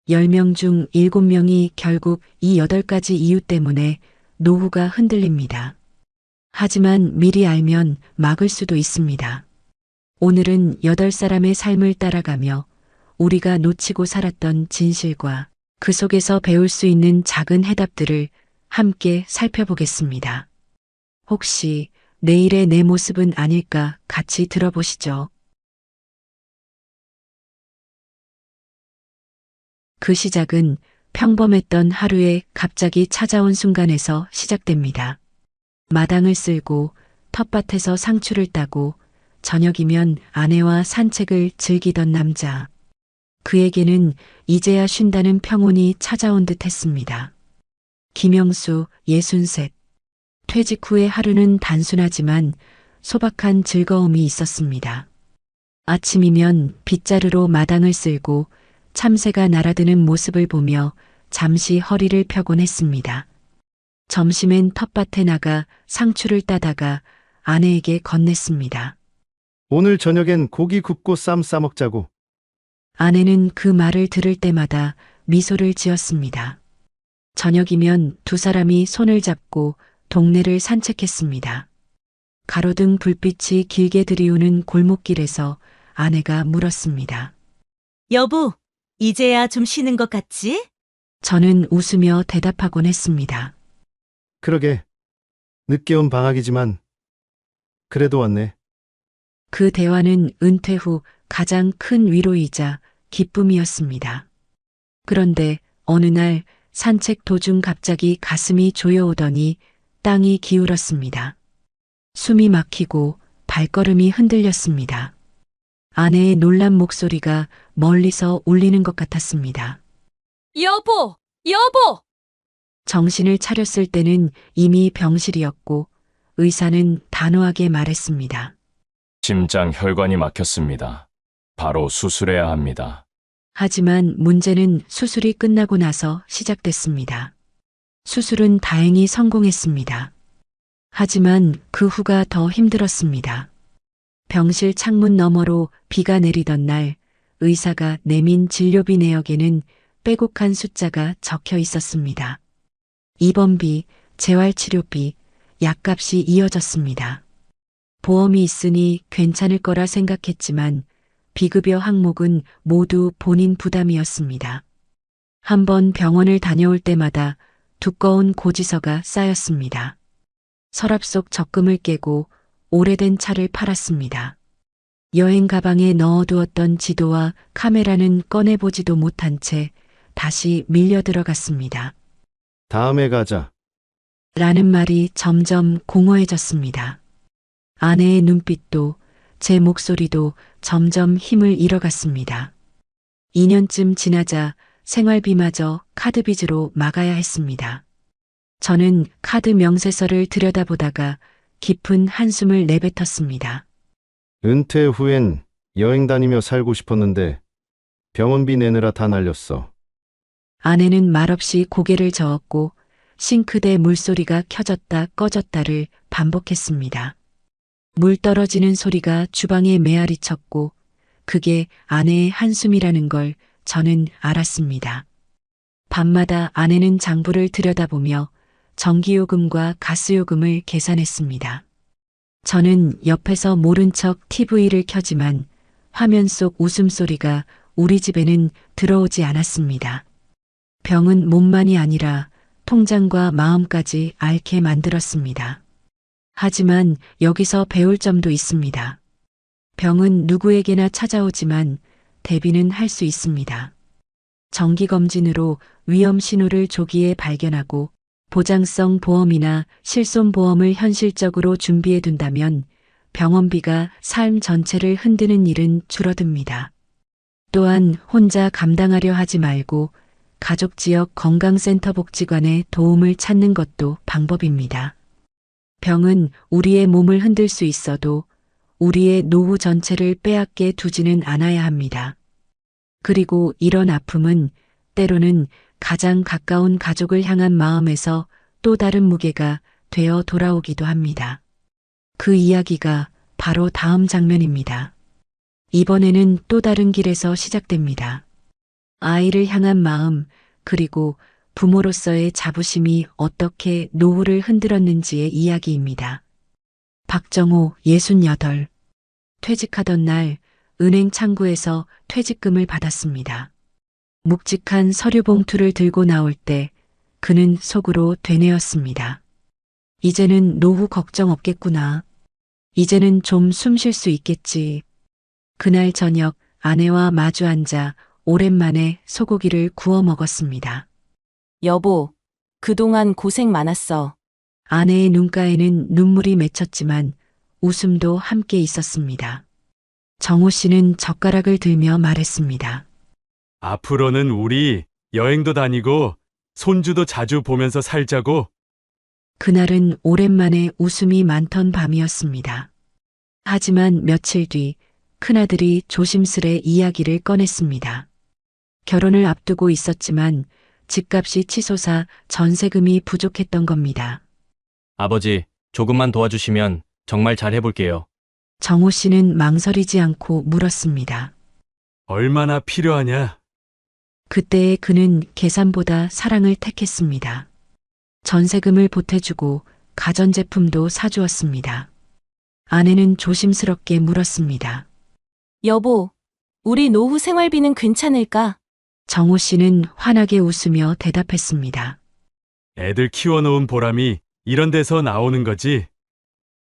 10명 중 7명이 결국 이 8가지 이유 때문에 노후가 흔들립니다. 하지만 미리 알면 막을 수도 있습니다. 오늘은 8사람의 삶을 따라가며 우리가 놓치고 살았던 진실과 그 속에서 배울 수 있는 작은 해답들을 함께 살펴보겠습니다. 혹시 내일의 내 모습은 아닐까 같이 들어보시죠. 그 시작은 평범했던 하루에 갑자기 찾아온 순간에서 시작됩니다. 마당을 쓸고 텃밭에서 상추를 따고 저녁이면 아내와 산책을 즐기던 남자. 그에게는 이제야 쉰다는 평온이 찾아온 듯 했습니다. 김영수 63. 퇴직 후의 하루는 단순하지만 소박한 즐거움이 있었습니다. 아침이면 빗자루로 마당을 쓸고 참새가 날아드는 모습을 보며 잠시 허리를 펴곤 했습니다. 점심엔 텃밭에 나가 상추를 따다가 아내에게 건넸습니다. 오늘 저녁엔 고기 굽고 쌈 싸먹자고. 아내는 그 말을 들을 때마다 미소를 지었습니다. 저녁이면 두 사람이 손을 잡고 동네를 산책했습니다. 가로등 불빛이 길게 들이우는 골목길에서 아내가 물었습니다. 여보, 이제야 좀 쉬는 것 같지? 저는 웃으며 대답하곤 했습니다. 그러게. 늦게 온 방학이지만 그래도 왔네. 그 대화는 은퇴 후 가장 큰 위로이자 기쁨이었습니다. 그런데 어느 날 산책 도중 갑자기 가슴이 조여오더니 땅이 기울었습니다. 숨이 막히고 발걸음이 흔들렸습니다. 아내의 놀란 목소리가 멀리서 울리는 것 같았습니다. 여보! 여보! 정신을 차렸을 때는 이미 병실이었고 의사는 단호하게 말했습니다. 심장 혈관이 막혔습니다. 바로 수술해야 합니다. 하지만 문제는 수술이 끝나고 나서 시작됐습니다. 수술은 다행히 성공했습니다. 하지만 그 후가 더 힘들었습니다. 병실 창문 너머로 비가 내리던 날 의사가 내민 진료비 내역에는 빼곡한 숫자가 적혀 있었습니다. 입원비, 재활치료비, 약값이 이어졌습니다. 보험이 있으니 괜찮을 거라 생각했지만 비급여 항목은 모두 본인 부담이었습니다. 한번 병원을 다녀올 때마다 두꺼운 고지서가 쌓였습니다. 서랍 속 적금을 깨고 오래된 차를 팔았습니다. 여행 가방에 넣어두었던 지도와 카메라는 꺼내보지도 못한 채 다시 밀려 들어갔습니다. 다음에 가자. 라는 말이 점점 공허해졌습니다. 아내의 눈빛도 제 목소리도 점점 힘을 잃어갔습니다. 2년쯤 지나자 생활비마저 카드빚으로 막아야 했습니다. 저는 카드 명세서를 들여다보다가 깊은 한숨을 내뱉었습니다. 은퇴 후엔 여행 다니며 살고 싶었는데 병원비 내느라 다 날렸어. 아내는 말없이 고개를 저었고 싱크대 물소리가 켜졌다 꺼졌다를 반복했습니다. 물 떨어지는 소리가 주방에 메아리 쳤고 그게 아내의 한숨이라는 걸 저는 알았습니다. 밤마다 아내는 장부를 들여다보며 전기요금과 가스요금을 계산했습니다. 저는 옆에서 모른 척 TV를 켜지만 화면 속 웃음소리가 우리 집에는 들어오지 않았습니다. 병은 몸만이 아니라 통장과 마음까지 앓게 만들었습니다. 하지만 여기서 배울 점도 있습니다. 병은 누구에게나 찾아오지만 대비는 할 수 있습니다. 정기검진으로 위험 신호를 조기에 발견하고 보장성 보험이나 실손보험을 현실적으로 준비해 둔다면 병원비가 삶 전체를 흔드는 일은 줄어듭니다. 또한 혼자 감당하려 하지 말고 가족 지역 건강센터 복지관의 도움을 찾는 것도 방법입니다. 병은 우리의 몸을 흔들 수 있어도 우리의 노후 전체를 빼앗게 두지는 않아야 합니다. 그리고 이런 아픔은 때로는 가장 가까운 가족을 향한 마음에서 또 다른 무게가 되어 돌아오기도 합니다. 그 이야기가 바로 다음 장면입니다. 이번에는 또 다른 길에서 시작됩니다. 아이를 향한 마음, 그리고 부모로서의 자부심이 어떻게 노후를 흔들었는지의 이야기입니다. 박정호 68. 퇴직하던 날 은행 창구에서 퇴직금을 받았습니다. 묵직한 서류 봉투를 들고 나올 때 그는 속으로 되뇌었습니다. 이제는 노후 걱정 없겠구나. 이제는 좀 숨 쉴 수 있겠지. 그날 저녁 아내와 마주 앉아 오랜만에 소고기를 구워 먹었습니다. 여보, 그동안 고생 많았어. 아내의 눈가에는 눈물이 맺혔지만 웃음도 함께 있었습니다. 정호 씨는 젓가락을 들며 말했습니다. 앞으로는 우리 여행도 다니고 손주도 자주 보면서 살자고. 그날은 오랜만에 웃음이 많던 밤이었습니다. 하지만 며칠 뒤 큰아들이 조심스레 이야기를 꺼냈습니다. 결혼을 앞두고 있었지만 집값이 치솟아 전세금이 부족했던 겁니다. 아버지, 조금만 도와주시면 정말 잘 해볼게요. 정호 씨는 망설이지 않고 물었습니다. 얼마나 필요하냐? 그때의 그는 계산보다 사랑을 택했습니다. 전세금을 보태주고 가전제품도 사주었습니다. 아내는 조심스럽게 물었습니다. 여보, 우리 노후 생활비는 괜찮을까? 정호 씨는 환하게 웃으며 대답했습니다. 애들 키워놓은 보람이 이런 데서 나오는 거지.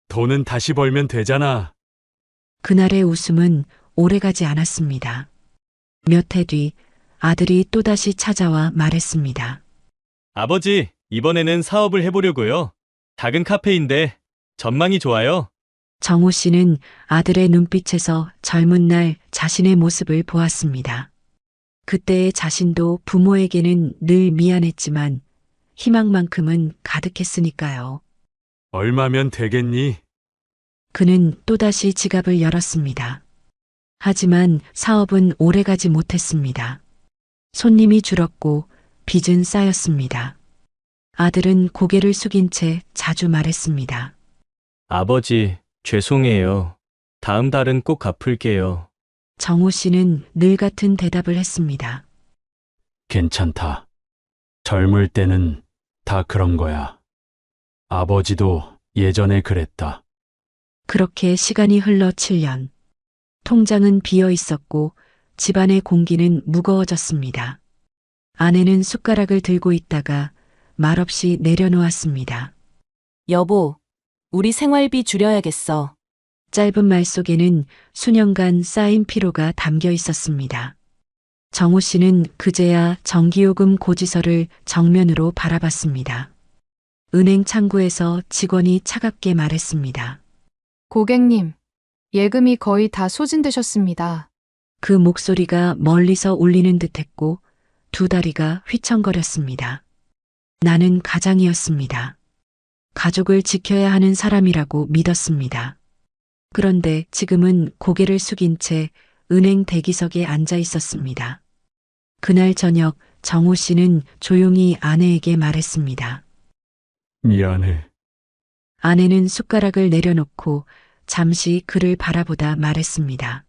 돈은 다시 벌면 되잖아. 그날의 웃음은 오래가지 않았습니다. 몇 해 뒤 아들이 또다시 찾아와 말했습니다. 아버지, 이번에는 사업을 해보려고요. 작은 카페인데 전망이 좋아요. 정호 씨는 아들의 눈빛에서 젊은 날 자신의 모습을 보았습니다. 그때의 자신도 부모에게는 늘 미안했지만 희망만큼은 가득했으니까요. 얼마면 되겠니? 그는 또다시 지갑을 열었습니다. 하지만 사업은 오래가지 못했습니다. 손님이 줄었고 빚은 쌓였습니다. 아들은 고개를 숙인 채 자주 말했습니다. 아버지, 죄송해요. 다음 달은 꼭 갚을게요. 정호 씨는 늘 같은 대답을 했습니다. 괜찮다. 젊을 때는 다 그런 거야. 아버지도 예전에 그랬다. 그렇게 시간이 흘러 7년. 통장은 비어 있었고 집안의 공기는 무거워졌습니다. 아내는 숟가락을 들고 있다가 말없이 내려놓았습니다. 여보, 우리 생활비 줄여야겠어. 짧은 말 속에는 수년간 쌓인 피로가 담겨 있었습니다. 정호 씨는 그제야 전기요금 고지서를 정면으로 바라봤습니다. 은행 창구에서 직원이 차갑게 말했습니다. 고객님, 예금이 거의 다 소진되셨습니다. 그 목소리가 멀리서 울리는 듯했고 두 다리가 휘청거렸습니다. 나는 가장이었습니다. 가족을 지켜야 하는 사람이라고 믿었습니다. 그런데 지금은 고개를 숙인 채 은행 대기석에 앉아 있었습니다. 그날 저녁 정호 씨는 조용히 아내에게 말했습니다. 미안해. 아내는 숟가락을 내려놓고 잠시 그를 바라보다 말했습니다.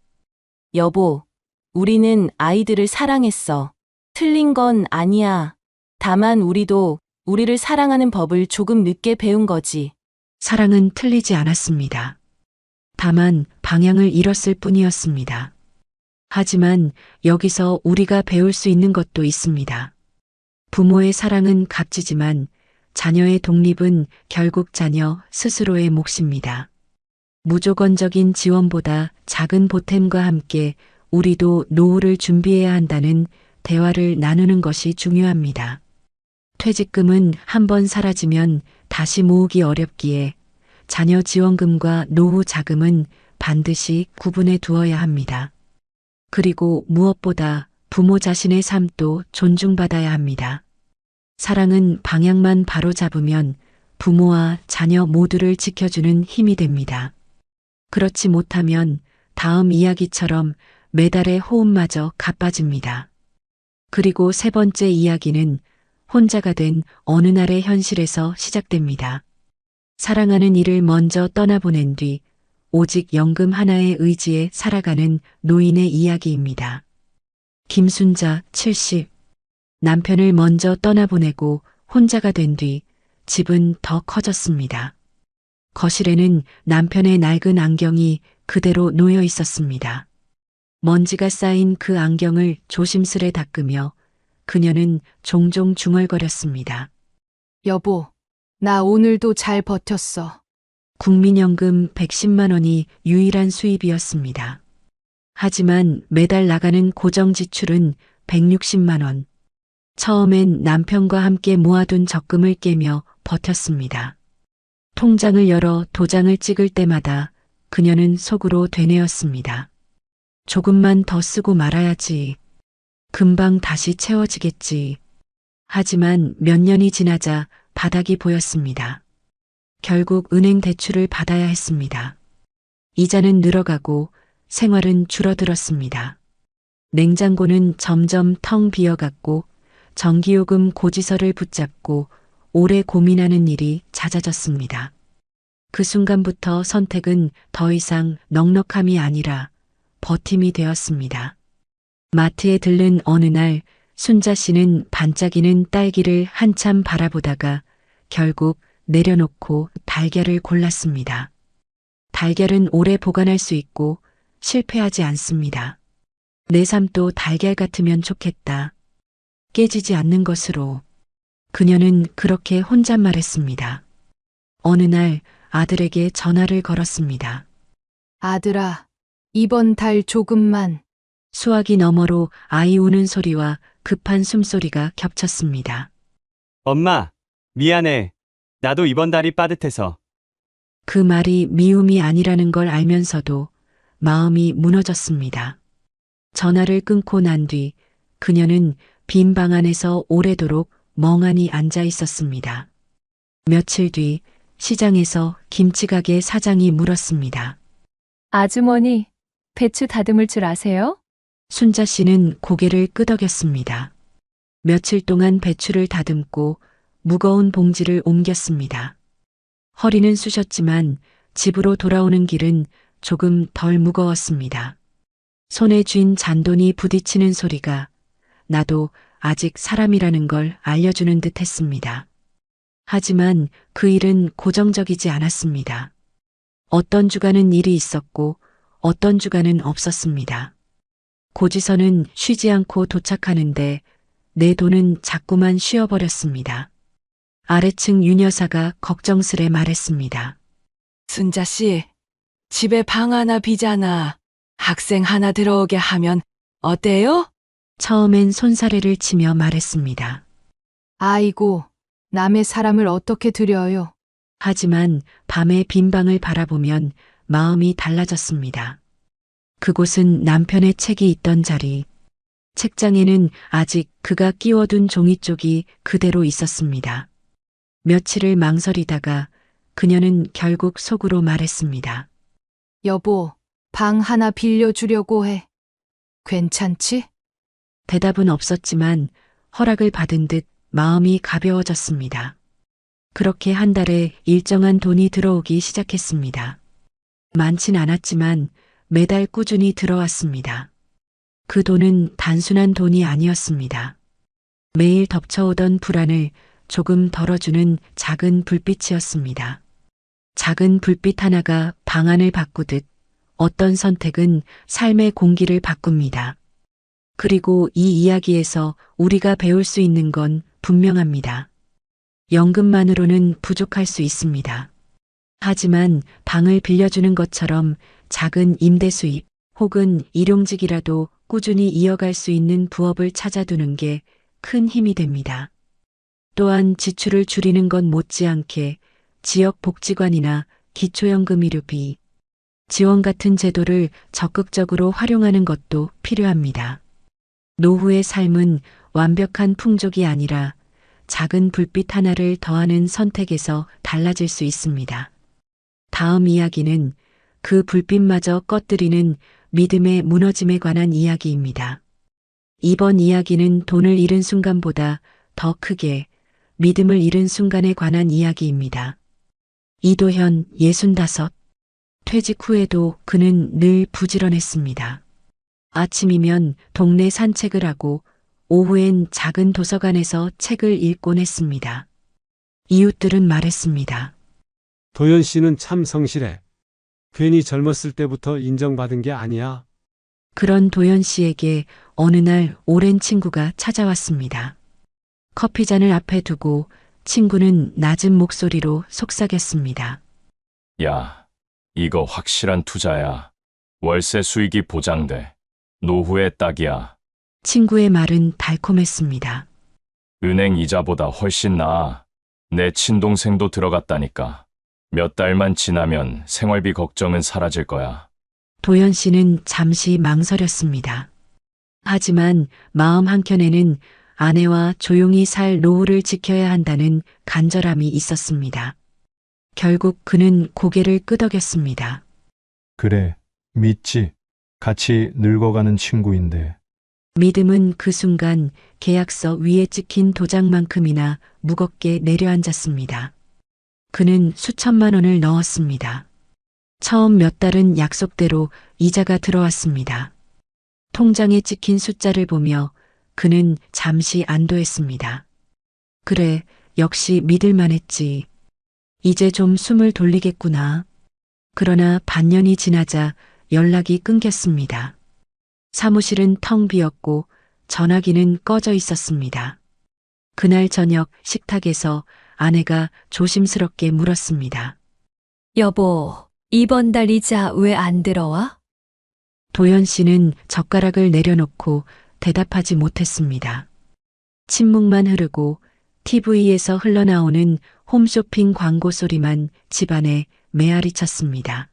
여보, 우리는 아이들을 사랑했어. 틀린 건 아니야. 다만 우리도 우리를 사랑하는 법을 조금 늦게 배운 거지. 사랑은 틀리지 않았습니다. 다만 방향을 잃었을 뿐이었습니다. 하지만 여기서 우리가 배울 수 있는 것도 있습니다. 부모의 사랑은 값지지만 자녀의 독립은 결국 자녀 스스로의 몫입니다. 무조건적인 지원보다 작은 보탬과 함께 우리도 노후를 준비해야 한다는 대화를 나누는 것이 중요합니다. 퇴직금은 한번 사라지면 다시 모으기 어렵기에 자녀 지원금과 노후 자금은 반드시 구분해 두어야 합니다. 그리고 무엇보다 부모 자신의 삶도 존중받아야 합니다. 사랑은 방향만 바로 잡으면 부모와 자녀 모두를 지켜주는 힘이 됩니다. 그렇지 못하면 다음 이야기처럼 매달의 호흡마저 가빠집니다. 그리고 세 번째 이야기는 혼자가 된 어느 날의 현실에서 시작됩니다. 사랑하는 이를 먼저 떠나보낸 뒤 오직 연금 하나의 의지에 살아가는 노인의 이야기입니다. 김순자 70. 남편을 먼저 떠나보내고 혼자가 된 뒤 집은 더 커졌습니다. 거실에는 남편의 낡은 안경이 그대로 놓여 있었습니다. 먼지가 쌓인 그 안경을 조심스레 닦으며 그녀는 종종 중얼거렸습니다. 여보, 나 오늘도 잘 버텼어. 국민연금 110만 원이 유일한 수입이었습니다. 하지만 매달 나가는 고정 지출은 160만 원. 처음엔 남편과 함께 모아둔 적금을 깨며 버텼습니다. 통장을 열어 도장을 찍을 때마다 그녀는 속으로 되뇌었습니다. 조금만 더 쓰고 말아야지. 금방 다시 채워지겠지. 하지만 몇 년이 지나자 바닥이 보였습니다. 결국 은행 대출을 받아야 했습니다. 이자는 늘어가고 생활은 줄어들었습니다. 냉장고는 점점 텅 비어갔고 전기요금 고지서를 붙잡고 오래 고민하는 일이 잦아졌습니다. 그 순간부터 선택은 더 이상 넉넉함이 아니라 버팀이 되었습니다. 마트에 들른 어느 날 순자 씨는 반짝이는 딸기를 한참 바라보다가 결국 내려놓고 달걀을 골랐습니다. 달걀은 오래 보관할 수 있고 실패하지 않습니다. 내 삶도 달걀 같으면 좋겠다. 깨지지 않는 것으로. 그녀는 그렇게 혼잣말했습니다. 어느 날 아들에게 전화를 걸었습니다. 아들아, 이번 달 조금만. 수화기 너머로 아이 우는 소리와 급한 숨소리가 겹쳤습니다. 엄마, 미안해. 나도 이번 달이 빠듯해서. 그 말이 미움이 아니라는 걸 알면서도 마음이 무너졌습니다. 전화를 끊고 난 뒤 그녀는 빈 방 안에서 오래도록 멍하니 앉아 있었습니다. 며칠 뒤 시장에서 김치가게 사장이 물었습니다. 아주머니, 배추 다듬을 줄 아세요? 순자 씨는 고개를 끄덕였습니다. 며칠 동안 배추를 다듬고 무거운 봉지를 옮겼습니다. 허리는 쑤셨지만 집으로 돌아오는 길은 조금 덜 무거웠습니다. 손에 쥔 잔돈이 부딪히는 소리가 나도 아직 사람이라는 걸 알려주는 듯 했습니다. 하지만 그 일은 고정적이지 않았습니다. 어떤 주간은 일이 있었고 어떤 주간은 없었습니다. 고지서는 쉬지 않고 도착하는데 내 돈은 자꾸만 쉬어버렸습니다. 아래층 윤 여사가 걱정스레 말했습니다. 순자 씨, 집에 방 하나 비잖아. 학생 하나 들어오게 하면 어때요? 처음엔 손사래를 치며 말했습니다. 아이고, 남의 사람을 어떻게 들여요? 하지만 밤의 빈 방을 바라보면 마음이 달라졌습니다. 그곳은 남편의 책이 있던 자리. 책장에는 아직 그가 끼워둔 종이 쪽이 그대로 있었습니다. 며칠을 망설이다가 그녀는 결국 속으로 말했습니다. 여보, 방 하나 빌려주려고 해. 괜찮지? 대답은 없었지만 허락을 받은 듯 마음이 가벼워졌습니다. 그렇게 한 달에 일정한 돈이 들어오기 시작했습니다. 많진 않았지만 매달 꾸준히 들어왔습니다. 그 돈은 단순한 돈이 아니었습니다. 매일 덮쳐오던 불안을 조금 덜어주는 작은 불빛이었습니다. 작은 불빛 하나가 방안을 바꾸듯 어떤 선택은 삶의 공기를 바꿉니다. 그리고 이 이야기에서 우리가 배울 수 있는 건 분명합니다. 연금만으로는 부족할 수 있습니다. 하지만 방을 빌려주는 것처럼 작은 임대 수입 혹은 일용직이라도 꾸준히 이어갈 수 있는 부업을 찾아두는 게 큰 힘이 됩니다. 또한 지출을 줄이는 것 못지않게 지역복지관이나 기초연금 의료비, 지원 같은 제도를 적극적으로 활용하는 것도 필요합니다. 노후의 삶은 완벽한 풍족이 아니라 작은 불빛 하나를 더하는 선택에서 달라질 수 있습니다. 다음 이야기는 그 불빛마저 꺼뜨리는 믿음의 무너짐에 관한 이야기입니다. 이번 이야기는 돈을 잃은 순간보다 더 크게 믿음을 잃은 순간에 관한 이야기입니다. 이도현 65. 퇴직 후에도 그는 늘 부지런했습니다. 아침이면 동네 산책을 하고 오후엔 작은 도서관에서 책을 읽곤 했습니다. 이웃들은 말했습니다. 도연 씨는 참 성실해. 괜히 젊었을 때부터 인정받은 게 아니야. 그런 도연 씨에게 어느 날 오랜 친구가 찾아왔습니다. 커피잔을 앞에 두고 친구는 낮은 목소리로 속삭였습니다. 야, 이거 확실한 투자야. 월세 수익이 보장돼. 노후에 딱이야. 친구의 말은 달콤했습니다. 은행 이자보다 훨씬 나아. 내 친동생도 들어갔다니까. 몇 달만 지나면 생활비 걱정은 사라질 거야. 도연 씨는 잠시 망설였습니다. 하지만 마음 한켠에는 아내와 조용히 살 노후를 지켜야 한다는 간절함이 있었습니다. 결국 그는 고개를 끄덕였습니다. 그래, 믿지. 같이 늙어가는 친구인데. 믿음은 그 순간 계약서 위에 찍힌 도장만큼이나 무겁게 내려앉았습니다. 그는 수천만 원을 넣었습니다. 처음 몇 달은 약속대로 이자가 들어왔습니다. 통장에 찍힌 숫자를 보며 그는 잠시 안도했습니다. 그래, 역시 믿을만했지. 이제 좀 숨을 돌리겠구나. 그러나 반년이 지나자 연락이 끊겼습니다. 사무실은 텅 비었고 전화기는 꺼져 있었습니다. 그날 저녁 식탁에서 아내가 조심스럽게 물었습니다. 여보, 이번 달 이자 왜 안 들어와? 도연 씨는 젓가락을 내려놓고 대답하지 못했습니다. 침묵만 흐르고 TV에서 흘러나오는 홈쇼핑 광고 소리만 집안에 메아리 쳤습니다.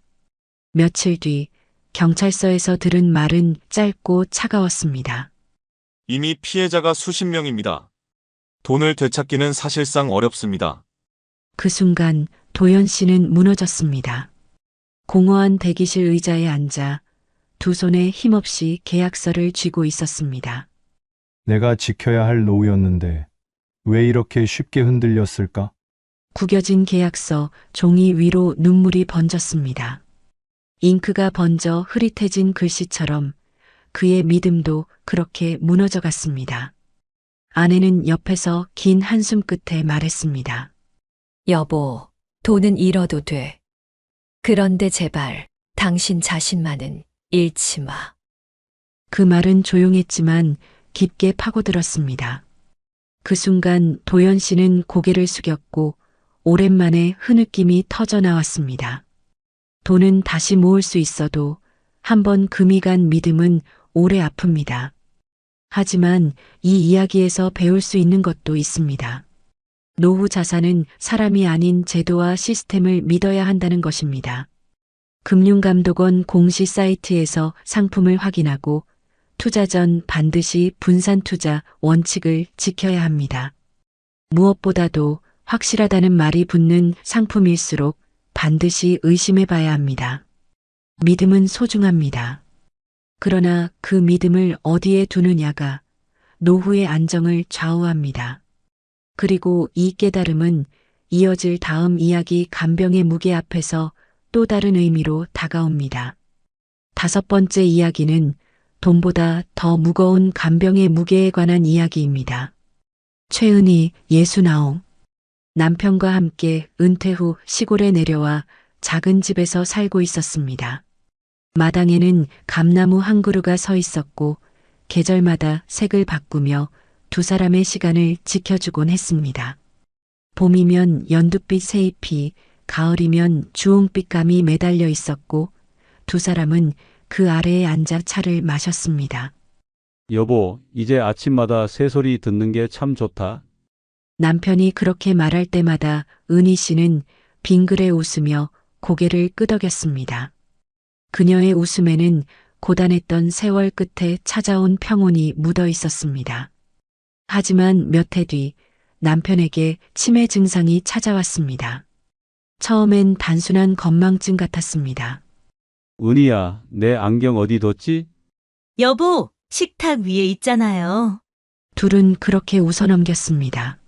며칠 뒤 경찰서에서 들은 말은 짧고 차가웠습니다. 이미 피해자가 수십 명입니다. 돈을 되찾기는 사실상 어렵습니다. 그 순간 도연 씨는 무너졌습니다. 공허한 대기실 의자에 앉아 두 손에 힘없이 계약서를 쥐고 있었습니다. 내가 지켜야 할 노후였는데 왜 이렇게 쉽게 흔들렸을까? 구겨진 계약서 종이 위로 눈물이 번졌습니다. 잉크가 번져 흐릿해진 글씨처럼 그의 믿음도 그렇게 무너져 갔습니다. 아내는 옆에서 긴 한숨 끝에 말했습니다. 여보, 돈은 잃어도 돼. 그런데 제발 당신 자신만은 잃지 마. 그 말은 조용했지만 깊게 파고들었습니다. 그 순간 도연 씨는 고개를 숙였고 오랜만에 흐느낌이 터져 나왔습니다. 돈은 다시 모을 수 있어도 한번 금이 간 믿음은 오래 아픕니다. 하지만 이 이야기에서 배울 수 있는 것도 있습니다. 노후 자산은 사람이 아닌 제도와 시스템을 믿어야 한다는 것입니다. 금융감독원 공시 사이트에서 상품을 확인하고 투자 전 반드시 분산 투자 원칙을 지켜야 합니다. 무엇보다도 확실하다는 말이 붙는 상품일수록 반드시 의심해 봐야 합니다. 믿음은 소중합니다. 그러나 그 믿음을 어디에 두느냐가 노후의 안정을 좌우합니다. 그리고 이 깨달음은 이어질 다음 이야기 간병의 무게 앞에서 또 다른 의미로 다가옵니다. 5번째 이야기는 돈보다 더 무거운 간병의 무게에 관한 이야기입니다. 최은희 69. 남편과 함께 은퇴 후 시골에 내려와 작은 집에서 살고 있었습니다. 마당에는 감나무 한 그루가 서 있었고 계절마다 색을 바꾸며 두 사람의 시간을 지켜주곤 했습니다. 봄이면 연두빛 새잎이, 가을이면 주홍빛감이 매달려 있었고 두 사람은 그 아래에 앉아 차를 마셨습니다. 여보, 이제 아침마다 새소리 듣는 게 참 좋다. 남편이 그렇게 말할 때마다 은희 씨는 빙그레 웃으며 고개를 끄덕였습니다. 그녀의 웃음에는 고단했던 세월 끝에 찾아온 평온이 묻어 있었습니다. 하지만 몇 해 뒤 남편에게 치매 증상이 찾아왔습니다. 처음엔 단순한 건망증 같았습니다. 은희야, 내 안경 어디 뒀지? 여보, 식탁 위에 있잖아요. 둘은 그렇게 웃어넘겼습니다.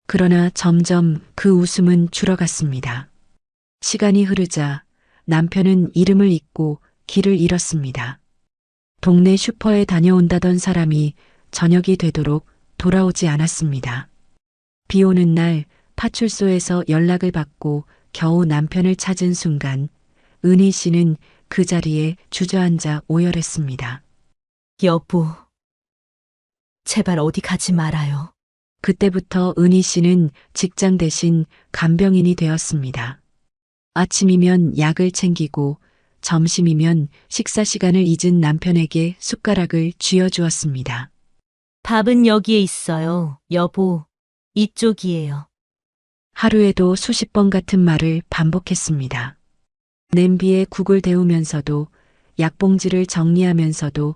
그러나 점점 그 웃음은 줄어갔습니다. 시간이 흐르자 남편은 이름을 잊고 길을 잃었습니다. 동네 슈퍼에 다녀온다던 사람이 저녁이 되도록 돌아오지 않았습니다. 비 오는 날 파출소에서 연락을 받고 겨우 남편을 찾은 순간 은희 씨는 그 자리에 주저앉아 오열했습니다. 여보, 제발 어디 가지 말아요. 그때부터 은희 씨는 직장 대신 간병인이 되었습니다. 아침이면 약을 챙기고 점심이면 식사 시간을 잊은 남편에게 숟가락을 쥐어주었습니다. 밥은 여기에 있어요. 여보, 이쪽이에요. 하루에도 수십 번 같은 말을 반복했습니다. 냄비에 국을 데우면서도 약봉지를 정리하면서도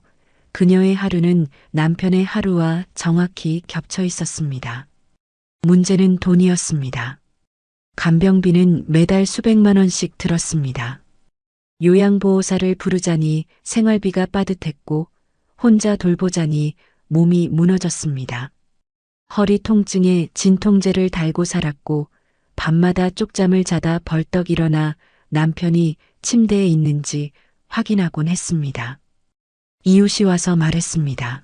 그녀의 하루는 남편의 하루와 정확히 겹쳐 있었습니다. 문제는 돈이었습니다. 간병비는 매달 수백만 원씩 들었습니다. 요양보호사를 부르자니 생활비가 빠듯했고 혼자 돌보자니 몸이 무너졌습니다. 허리 통증에 진통제를 달고 살았고 밤마다 쪽잠을 자다 벌떡 일어나 남편이 침대에 있는지 확인하곤 했습니다. 이웃이 와서 말했습니다.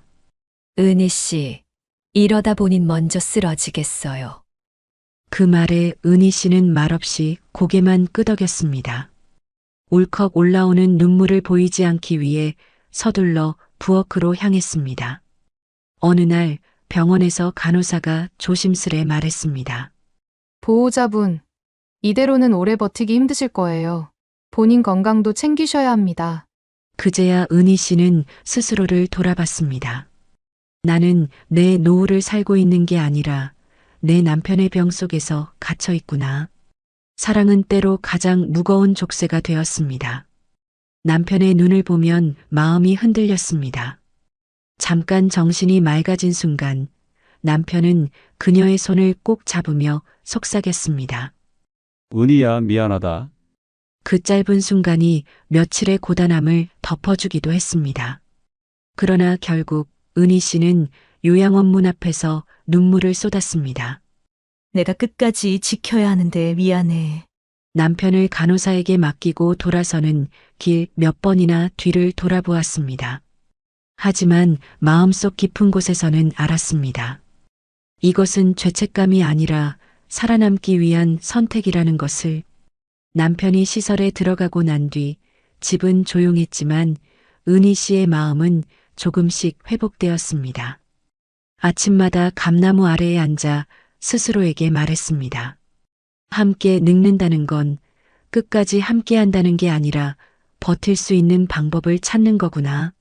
은희 씨, 이러다 본인 먼저 쓰러지겠어요. 그 말에 은희 씨는 말없이 고개만 끄덕였습니다. 울컥 올라오는 눈물을 보이지 않기 위해 서둘러 부엌으로 향했습니다. 어느 날 병원에서 간호사가 조심스레 말했습니다. 보호자분, 이대로는 오래 버티기 힘드실 거예요. 본인 건강도 챙기셔야 합니다. 그제야 은희 씨는 스스로를 돌아봤습니다. 나는 내 노후를 살고 있는 게 아니라 내 남편의 병 속에서 갇혀 있구나. 사랑은 때로 가장 무거운 족쇄가 되었습니다. 남편의 눈을 보면 마음이 흔들렸습니다. 잠깐 정신이 맑아진 순간 남편은 그녀의 손을 꼭 잡으며 속삭였습니다. 은희야, 미안하다. 그 짧은 순간이 며칠의 고단함을 덮어주기도 했습니다. 그러나 결국 은희 씨는 요양원 문 앞에서 눈물을 쏟았습니다. 내가 끝까지 지켜야 하는데 미안해. 남편을 간호사에게 맡기고 돌아서는 길 몇 번이나 뒤를 돌아보았습니다. 하지만 마음속 깊은 곳에서는 알았습니다. 이것은 죄책감이 아니라 살아남기 위한 선택이라는 것을. 남편이 시설에 들어가고 난 뒤 집은 조용했지만 은희 씨의 마음은 조금씩 회복되었습니다. 아침마다 감나무 아래에 앉아 스스로에게 말했습니다. 함께 늙는다는 건 끝까지 함께 한다는 게 아니라 버틸 수 있는 방법을 찾는 거구나.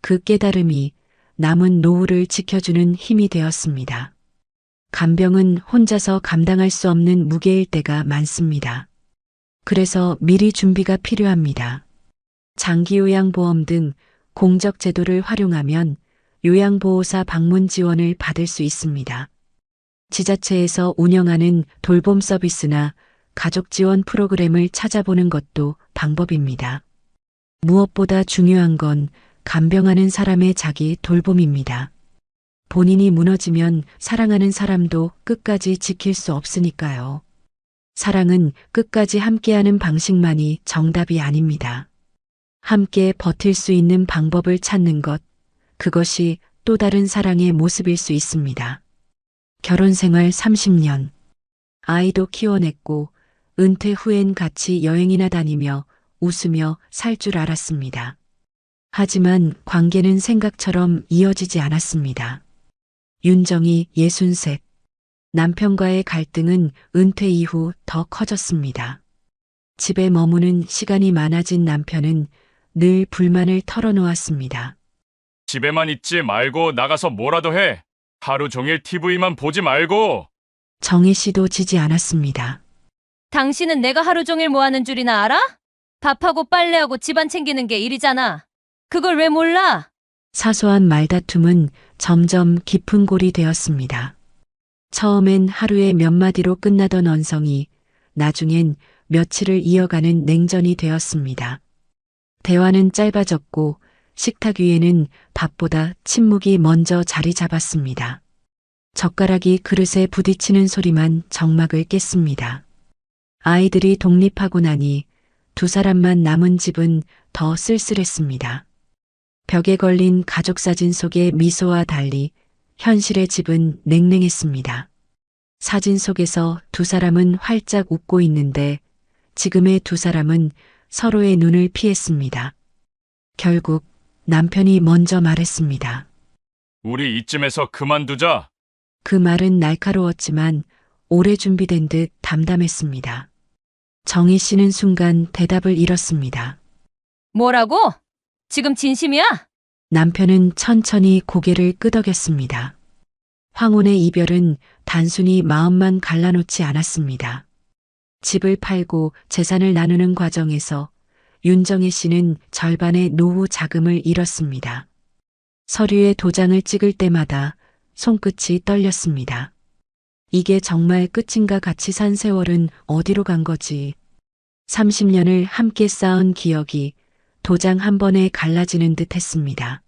그 깨달음이 남은 노후를 지켜주는 힘이 되었습니다. 간병은 혼자서 감당할 수 없는 무게일 때가 많습니다. 그래서 미리 준비가 필요합니다. 장기요양보험 등 공적 제도를 활용하면 요양보호사 방문 지원을 받을 수 있습니다. 지자체에서 운영하는 돌봄 서비스나 가족 지원 프로그램을 찾아보는 것도 방법입니다. 무엇보다 중요한 건 간병하는 사람의 자기 돌봄입니다. 본인이 무너지면 사랑하는 사람도 끝까지 지킬 수 없으니까요. 사랑은 끝까지 함께하는 방식만이 정답이 아닙니다. 함께 버틸 수 있는 방법을 찾는 것, 그것이 또 다른 사랑의 모습일 수 있습니다. 결혼 생활 30년. 아이도 키워냈고 은퇴 후엔 같이 여행이나 다니며 웃으며 살 줄 알았습니다. 하지만 관계는 생각처럼 이어지지 않았습니다. 윤정이 63. 남편과의 갈등은 은퇴 이후 더 커졌습니다. 집에 머무는 시간이 많아진 남편은 늘 불만을 털어놓았습니다. 집에만 있지 말고 나가서 뭐라도 해. 하루 종일 TV만 보지 말고. 정희 씨도 지지 않았습니다. 당신은 내가 하루 종일 뭐 하는 줄이나 알아? 밥하고 빨래하고 집안 챙기는 게 일이잖아. 그걸 왜 몰라? 사소한 말다툼은 점점 깊은 골이 되었습니다. 처음엔 하루에 몇 마디로 끝나던 언성이 나중엔 며칠을 이어가는 냉전이 되었습니다. 대화는 짧아졌고 식탁 위에는 밥보다 침묵이 먼저 자리 잡았습니다. 젓가락이 그릇에 부딪히는 소리만 정막을 깼습니다. 아이들이 독립하고 나니 두 사람만 남은 집은 더 쓸쓸했습니다. 벽에 걸린 가족 사진 속의 미소와 달리 현실의 집은 냉랭했습니다. 사진 속에서 두 사람은 활짝 웃고 있는데 지금의 두 사람은 서로의 눈을 피했습니다. 결국 남편이 먼저 말했습니다. 우리 이쯤에서 그만두자. 그 말은 날카로웠지만 오래 준비된 듯 담담했습니다. 정희 씨는 순간 대답을 잃었습니다. 뭐라고? 지금 진심이야? 남편은 천천히 고개를 끄덕였습니다. 황혼의 이별은 단순히 마음만 갈라놓지 않았습니다. 집을 팔고 재산을 나누는 과정에서 윤정혜 씨는 절반의 노후 자금을 잃었습니다. 서류에 도장을 찍을 때마다 손끝이 떨렸습니다. 이게 정말 끝인가 같이 산 세월은 어디로 간 거지? 30년을 함께 쌓은 기억이 도장 한 번에 갈라지는 듯 했습니다.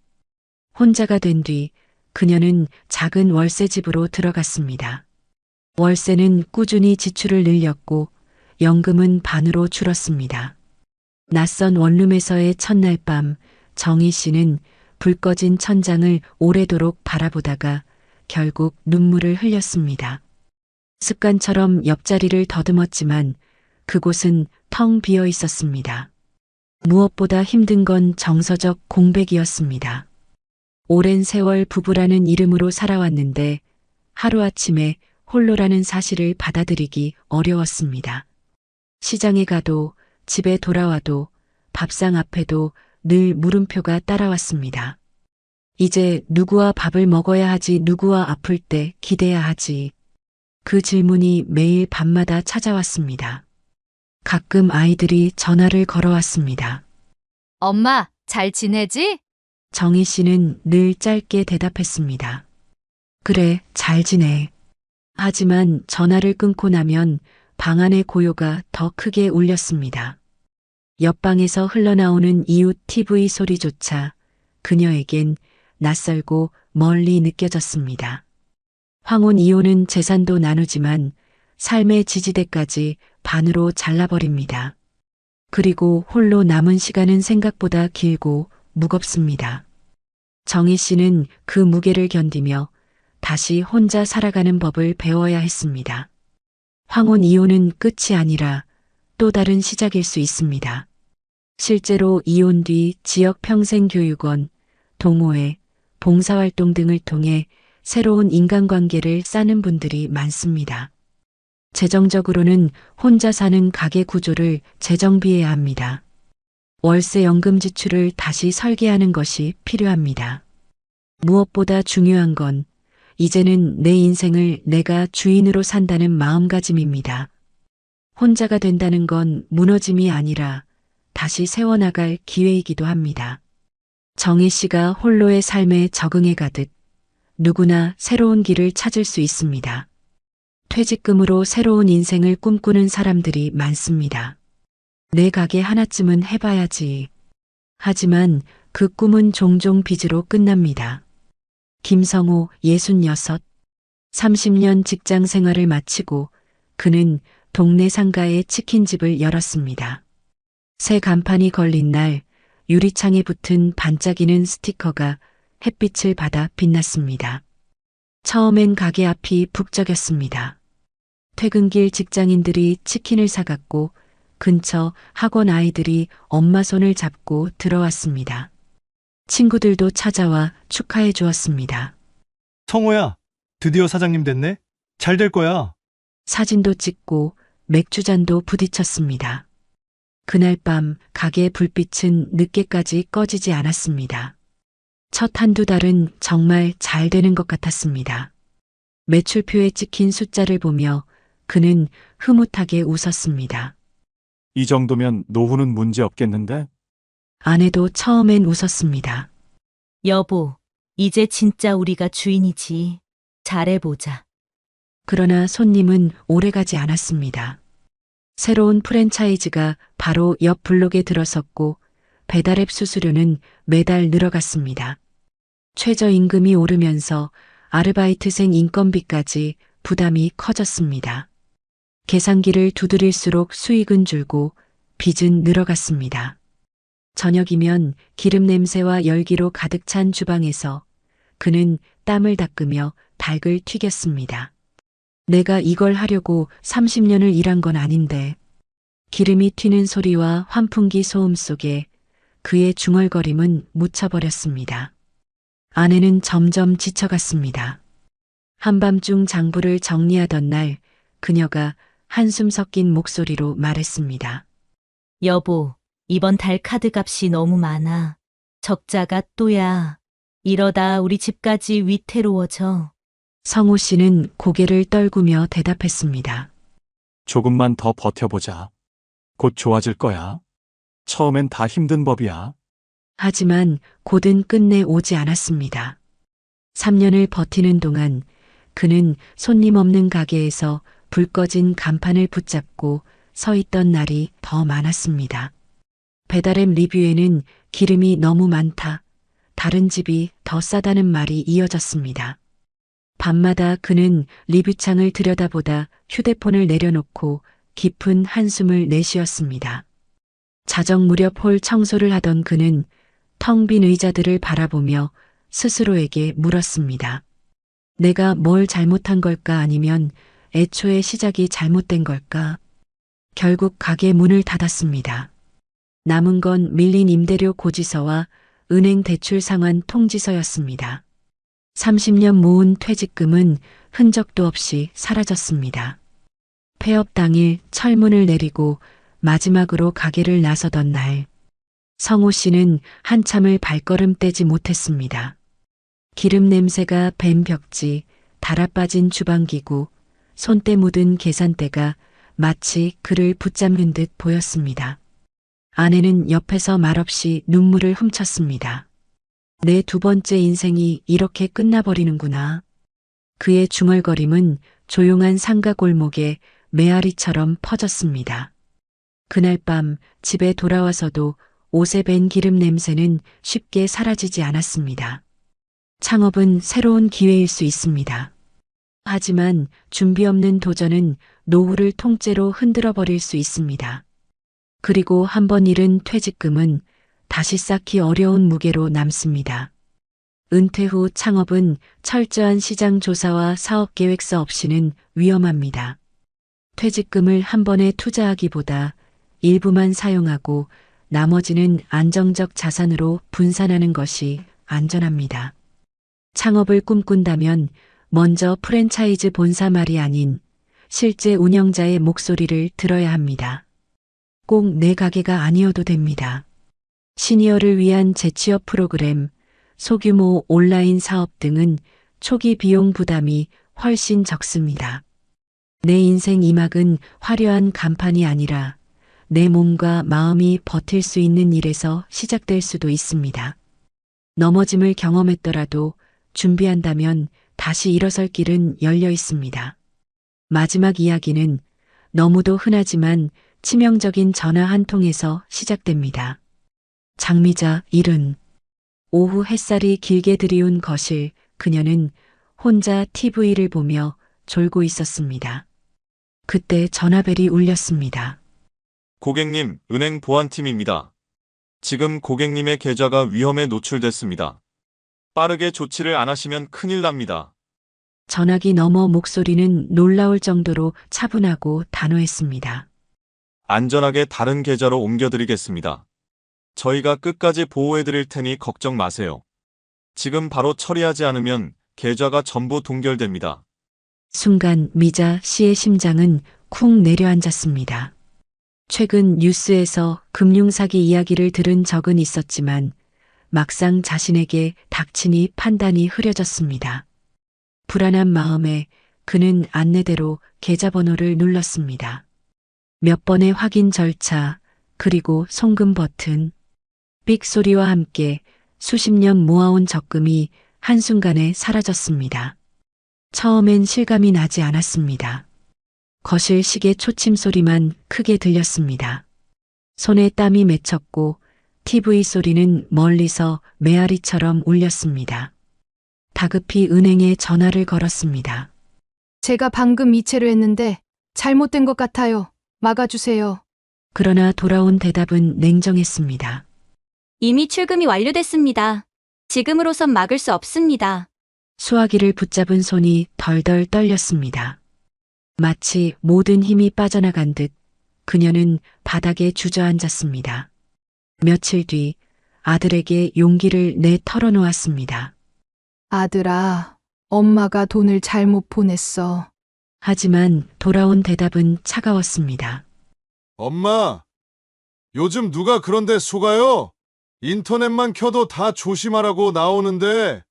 혼자가 된 뒤 그녀는 작은 월세집으로 들어갔습니다. 월세는 꾸준히 지출을 늘렸고 연금은 반으로 줄었습니다. 낯선 원룸에서의 첫날 밤 정희 씨는 불 꺼진 천장을 오래도록 바라보다가 결국 눈물을 흘렸습니다. 습관처럼 옆자리를 더듬었지만 그곳은 텅 비어 있었습니다. 무엇보다 힘든 건 정서적 공백이었습니다. 오랜 세월 부부라는 이름으로 살아왔는데 하루아침에 홀로라는 사실을 받아들이기 어려웠습니다. 시장에 가도 집에 돌아와도 밥상 앞에도 늘 물음표가 따라왔습니다. 이제 누구와 밥을 먹어야 하지, 누구와 아플 때 기대야 하지. 그 질문이 매일 밤마다 찾아왔습니다. 가끔 아이들이 전화를 걸어왔습니다. 엄마, 잘 지내지? 정희 씨는 늘 짧게 대답했습니다. 그래, 잘 지내. 하지만 전화를 끊고 나면 방 안의 고요가 더 크게 울렸습니다. 옆방에서 흘러나오는 이웃 TV 소리조차 그녀에겐 낯설고 멀리 느껴졌습니다. 황혼 이혼은 재산도 나누지만 삶의 지지대까지 반으로 잘라버립니다. 그리고 홀로 남은 시간은 생각보다 길고 무겁습니다. 정희 씨는 그 무게를 견디며 다시 혼자 살아가는 법을 배워야 했습니다. 황혼 이혼은 끝이 아니라 또 다른 시작일 수 있습니다. 실제로 이혼 뒤 지역 평생교육원, 동호회, 봉사활동 등을 통해 새로운 인간관계를 쌓는 분들이 많습니다. 재정적으로는 혼자 사는 가계 구조를 재정비해야 합니다. 월세 연금 지출을 다시 설계하는 것이 필요합니다. 무엇보다 중요한 건 이제는 내 인생을 내가 주인으로 산다는 마음가짐입니다. 혼자가 된다는 건 무너짐이 아니라 다시 세워나갈 기회이기도 합니다. 정희 씨가 홀로의 삶에 적응해 가듯 누구나 새로운 길을 찾을 수 있습니다. 퇴직금으로 새로운 인생을 꿈꾸는 사람들이 많습니다. 내 가게 하나쯤은 해봐야지. 하지만 그 꿈은 종종 빚으로 끝납니다. 김성호 66, 30년 직장 생활을 마치고 그는 동네 상가에 치킨집을 열었습니다. 새 간판이 걸린 날 유리창에 붙은 반짝이는 스티커가 햇빛을 받아 빛났습니다. 처음엔 가게 앞이 북적였습니다. 퇴근길 직장인들이 치킨을 사갔고 근처 학원 아이들이 엄마 손을 잡고 들어왔습니다. 친구들도 찾아와 축하해 주었습니다. 성호야, 드디어 사장님 됐네? 잘 될 거야. 사진도 찍고 맥주잔도 부딪혔습니다. 그날 밤 가게 불빛은 늦게까지 꺼지지 않았습니다. 첫 한두 달은 정말 잘 되는 것 같았습니다. 매출표에 찍힌 숫자를 보며 그는 흐뭇하게 웃었습니다. 이 정도면 노후는 문제 없겠는데? 아내도 처음엔 웃었습니다. 여보, 이제 진짜 우리가 주인이지. 잘해보자. 그러나 손님은 오래가지 않았습니다. 새로운 프랜차이즈가 바로 옆 블록에 들어섰고 배달앱 수수료는 매달 늘어갔습니다. 최저임금이 오르면서 아르바이트생 인건비까지 부담이 커졌습니다. 계산기를 두드릴수록 수익은 줄고 빚은 늘어갔습니다. 저녁이면 기름 냄새와 열기로 가득 찬 주방에서 그는 땀을 닦으며 닭을 튀겼습니다. 내가 이걸 하려고 30년을 일한 건 아닌데. 기름이 튀는 소리와 환풍기 소음 속에 그의 중얼거림은 묻혀버렸습니다. 아내는 점점 지쳐갔습니다. 한밤중 장부를 정리하던 날 그녀가 한숨 섞인 목소리로 말했습니다. 여보, 이번 달 카드값이 너무 많아. 적자가 또야. 이러다 우리 집까지 위태로워져. 성호 씨는 고개를 떨구며 대답했습니다. 조금만 더 버텨보자. 곧 좋아질 거야. 처음엔 다 힘든 법이야. 하지만 곧은 끝내 오지 않았습니다. 3년을 버티는 동안 그는 손님 없는 가게에서 불 꺼진 간판을 붙잡고 서 있던 날이 더 많았습니다. 배달앱 리뷰에는 기름이 너무 많다. 다른 집이 더 싸다는 말이 이어졌습니다. 밤마다 그는 리뷰창을 들여다보다 휴대폰을 내려놓고 깊은 한숨을 내쉬었습니다. 자정 무렵 홀 청소를 하던 그는 텅 빈 의자들을 바라보며 스스로에게 물었습니다. 내가 뭘 잘못한 걸까 아니면 애초에 시작이 잘못된 걸까? 결국 가게 문을 닫았습니다. 남은 건 밀린 임대료 고지서와 은행 대출 상환 통지서였습니다. 30년 모은 퇴직금은 흔적도 없이 사라졌습니다. 폐업 당일 철문을 내리고 마지막으로 가게를 나서던 날, 성호 씨는 한참을 발걸음 떼지 못했습니다. 기름 냄새가 밴 벽지, 달아빠진 주방기구, 손때 묻은 계산대가 마치 그를 붙잡는 듯 보였습니다. 아내는 옆에서 말없이 눈물을 훔쳤습니다. 내 두 번째 인생이 이렇게 끝나버리는구나. 그의 중얼거림은 조용한 상가 골목에 메아리처럼 퍼졌습니다. 그날 밤 집에 돌아와서도 옷에 밴 기름 냄새는 쉽게 사라지지 않았습니다. 창업은 새로운 기회일 수 있습니다. 하지만 준비 없는 도전은 노후를 통째로 흔들어 버릴 수 있습니다. 그리고 한번 잃은 퇴직금은 다시 쌓기 어려운 무게로 남습니다. 은퇴 후 창업은 철저한 시장 조사와 사업 계획서 없이는 위험합니다. 퇴직금을 한 번에 투자하기보다 일부만 사용하고 나머지는 안정적 자산으로 분산하는 것이 안전합니다. 창업을 꿈꾼다면 먼저 프랜차이즈 본사 말이 아닌 실제 운영자의 목소리를 들어야 합니다. 꼭 내 가게가 아니어도 됩니다. 시니어를 위한 재취업 프로그램, 소규모 온라인 사업 등은 초기 비용 부담이 훨씬 적습니다. 내 인생 2막은 화려한 간판이 아니라 내 몸과 마음이 버틸 수 있는 일에서 시작될 수도 있습니다. 넘어짐을 경험했더라도 준비한다면 다시 일어설 길은 열려 있습니다. 마지막 이야기는 너무도 흔하지만 치명적인 전화 한 통에서 시작됩니다. 장미자 70. 오후 햇살이 길게 들이운 거실, 그녀는 혼자 TV를 보며 졸고 있었습니다. 그때 전화벨이 울렸습니다. 고객님, 은행 보안팀입니다. 지금 고객님의 계좌가 위험에 노출됐습니다. 빠르게 조치를 안 하시면 큰일 납니다. 전화기 너머 목소리는 놀라울 정도로 차분하고 단호했습니다. 안전하게 다른 계좌로 옮겨드리겠습니다. 저희가 끝까지 보호해드릴 테니 걱정 마세요. 지금 바로 처리하지 않으면 계좌가 전부 동결됩니다. 순간 미자 씨의 심장은 쿵 내려앉았습니다. 최근 뉴스에서 금융사기 이야기를 들은 적은 있었지만 막상 자신에게 닥치니 판단이 흐려졌습니다. 불안한 마음에 그는 안내대로 계좌번호를 눌렀습니다. 몇 번의 확인 절차, 그리고 송금 버튼. 삑 소리와 함께 수십 년 모아온 적금이 한순간에 사라졌습니다. 처음엔 실감이 나지 않았습니다. 거실 시계 초침 소리만 크게 들렸습니다. 손에 땀이 맺혔고 TV 소리는 멀리서 메아리처럼 울렸습니다. 다급히 은행에 전화를 걸었습니다. 제가 방금 이체를 했는데 잘못된 것 같아요. 막아주세요. 그러나 돌아온 대답은 냉정했습니다. 이미 출금이 완료됐습니다. 지금으로선 막을 수 없습니다. 수화기를 붙잡은 손이 덜덜 떨렸습니다. 마치 모든 힘이 빠져나간 듯 그녀는 바닥에 주저앉았습니다. 며칠 뒤 아들에게 용기를 내 털어놓았습니다. 아들아, 엄마가 돈을 잘못 보냈어. 하지만 돌아온 대답은 차가웠습니다. 엄마, 요즘 누가 그런데 속아요? 인터넷만 켜도 다 조심하라고 나오는데.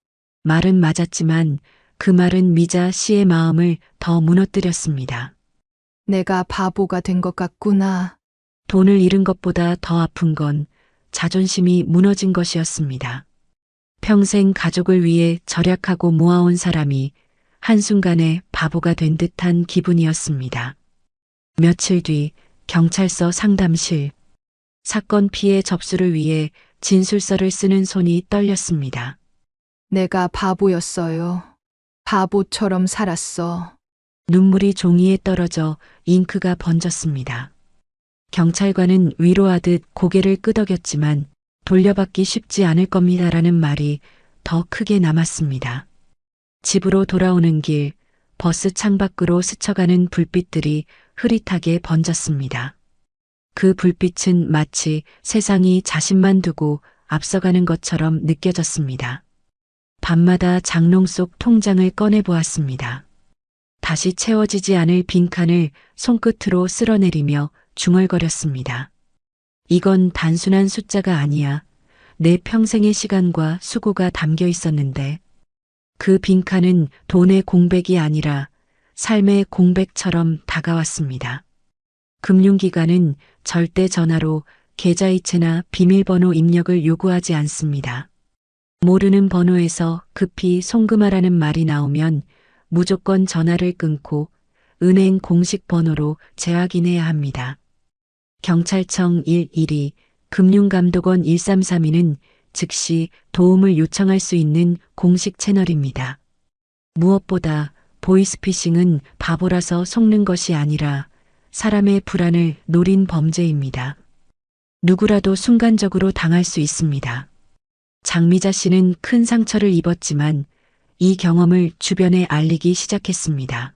말은 맞았지만 그 말은 미자 씨의 마음을 더 무너뜨렸습니다. 내가 바보가 된 것 같구나. 돈을 잃은 것보다 더 아픈 건 자존심이 무너진 것이었습니다. 평생 가족을 위해 절약하고 모아온 사람이 한순간에 바보가 된 듯한 기분이었습니다. 며칠 뒤 경찰서 상담실. 사건 피해 접수를 위해 진술서를 쓰는 손이 떨렸습니다. 내가 바보였어요. 바보처럼 살았어. 눈물이 종이에 떨어져 잉크가 번졌습니다. 경찰관은 위로하듯 고개를 끄덕였지만 돌려받기 쉽지 않을 겁니다라는 말이 더 크게 남았습니다. 집으로 돌아오는 길, 버스 창밖으로 스쳐가는 불빛들이 흐릿하게 번졌습니다. 그 불빛은 마치 세상이 자신만 두고 앞서가는 것처럼 느껴졌습니다. 밤마다 장롱 속 통장을 꺼내보았습니다. 다시 채워지지 않을 빈칸을 손끝으로 쓸어내리며 중얼거렸습니다. 이건 단순한 숫자가 아니야. 내 평생의 시간과 수고가 담겨 있었는데 그 빈칸은 돈의 공백이 아니라 삶의 공백처럼 다가왔습니다. 금융기관은 절대 전화로 계좌이체나 비밀번호 입력을 요구하지 않습니다. 모르는 번호에서 급히 송금하라는 말이 나오면 무조건 전화를 끊고 은행 공식 번호로 재확인해야 합니다. 경찰청 112, 금융감독원 1332는 즉시 도움을 요청할 수 있는 공식 채널입니다. 무엇보다 보이스피싱은 바보라서 속는 것이 아니라 사람의 불안을 노린 범죄입니다. 누구라도 순간적으로 당할 수 있습니다. 장미자 씨는 큰 상처를 입었지만 이 경험을 주변에 알리기 시작했습니다.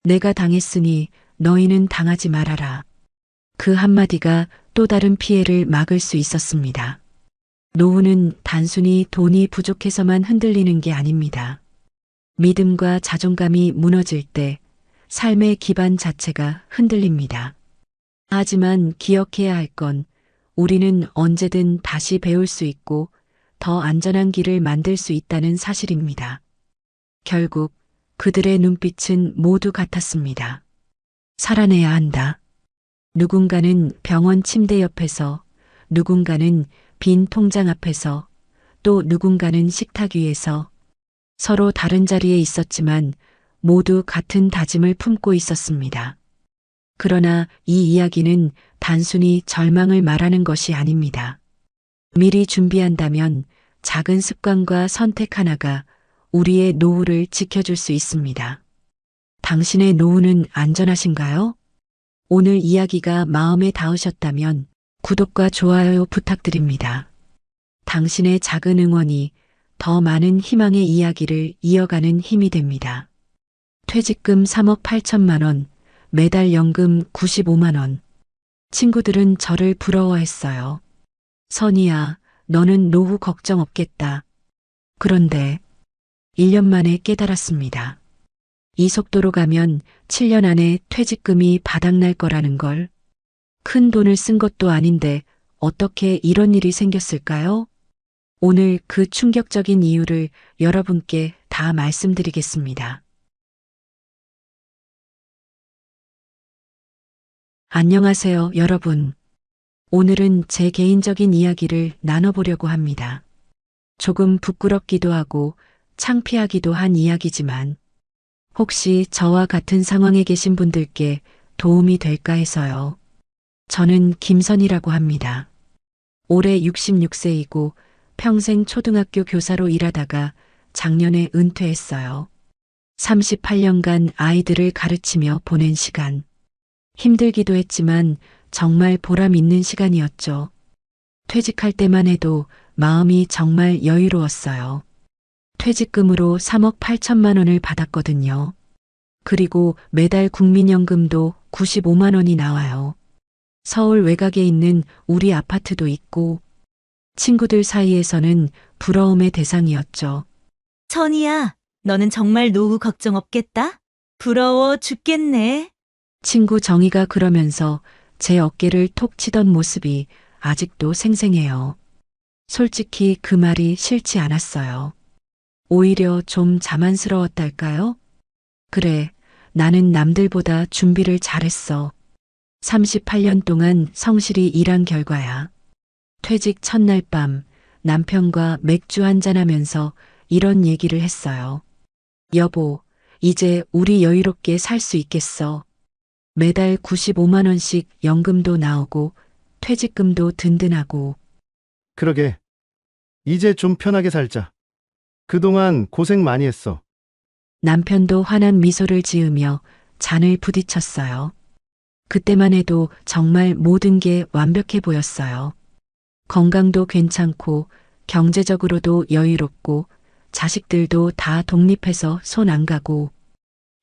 내가 당했으니 너희는 당하지 말아라. 그 한마디가 또 다른 피해를 막을 수 있었습니다. 노후는 단순히 돈이 부족해서만 흔들리는 게 아닙니다. 믿음과 자존감이 무너질 때 삶의 기반 자체가 흔들립니다. 하지만 기억해야 할 건 우리는 언제든 다시 배울 수 있고 더 안전한 길을 만들 수 있다는 사실입니다. 결국 그들의 눈빛은 모두 같았습니다. 살아내야 한다. 누군가는 병원 침대 옆에서, 누군가는 빈 통장 앞에서, 또 누군가는 식탁 위에서 서로 다른 자리에 있었지만 모두 같은 다짐을 품고 있었습니다. 그러나 이 이야기는 단순히 절망을 말하는 것이 아닙니다. 미리 준비한다면 작은 습관과 선택 하나가 우리의 노후를 지켜줄 수 있습니다. 당신의 노후는 안전하신가요? 오늘 이야기가 마음에 닿으셨다면 구독과 좋아요 부탁드립니다. 당신의 작은 응원이 더 많은 희망의 이야기를 이어가는 힘이 됩니다. 퇴직금 3억 8천만 원, 매달 연금 95만 원. 친구들은 저를 부러워했어요. 선이야, 너는 노후 걱정 없겠다. 그런데 1년 만에 깨달았습니다. 이 속도로 가면 7년 안에 퇴직금이 바닥날 거라는 걸. 큰 돈을 쓴 것도 아닌데 어떻게 이런 일이 생겼을까요? 오늘 그 충격적인 이유를 여러분께 다 말씀드리겠습니다. 안녕하세요, 여러분. 오늘은 제 개인적인 이야기를 나눠보려고 합니다. 조금 부끄럽기도 하고 창피하기도 한 이야기지만 혹시 저와 같은 상황에 계신 분들께 도움이 될까 해서요. 저는 김선이라고 합니다. 올해 66세이고 평생 초등학교 교사로 일하다가 작년에 은퇴했어요. 38년간 아이들을 가르치며 보낸 시간. 힘들기도 했지만 정말 보람 있는 시간이었죠. 퇴직할 때만 해도 마음이 정말 여유로웠어요. 퇴직금으로 3억 8천만 원을 받았거든요. 그리고 매달 국민연금도 95만 원이 나와요. 서울 외곽에 있는 우리 아파트도 있고 친구들 사이에서는 부러움의 대상이었죠. 천이야, 너는 정말 노후 걱정 없겠다? 부러워 죽겠네. 친구 정희가 그러면서 제 어깨를 톡 치던 모습이 아직도 생생해요. 솔직히 그 말이 싫지 않았어요. 오히려 좀 자만스러웠달까요? 그래, 나는 남들보다 준비를 잘했어. 38년 동안 성실히 일한 결과야. 퇴직 첫날 밤 남편과 맥주 한잔하면서 이런 얘기를 했어요. 여보, 이제 우리 여유롭게 살 수 있겠어. 매달 95만 원씩 연금도 나오고 퇴직금도 든든하고. 그러게. 이제 좀 편하게 살자. 그동안 고생 많이 했어. 남편도 환한 미소를 지으며 잔을 부딪혔어요. 그때만 해도 정말 모든 게 완벽해 보였어요. 건강도 괜찮고 경제적으로도 여유롭고 자식들도 다 독립해서 손 안 가고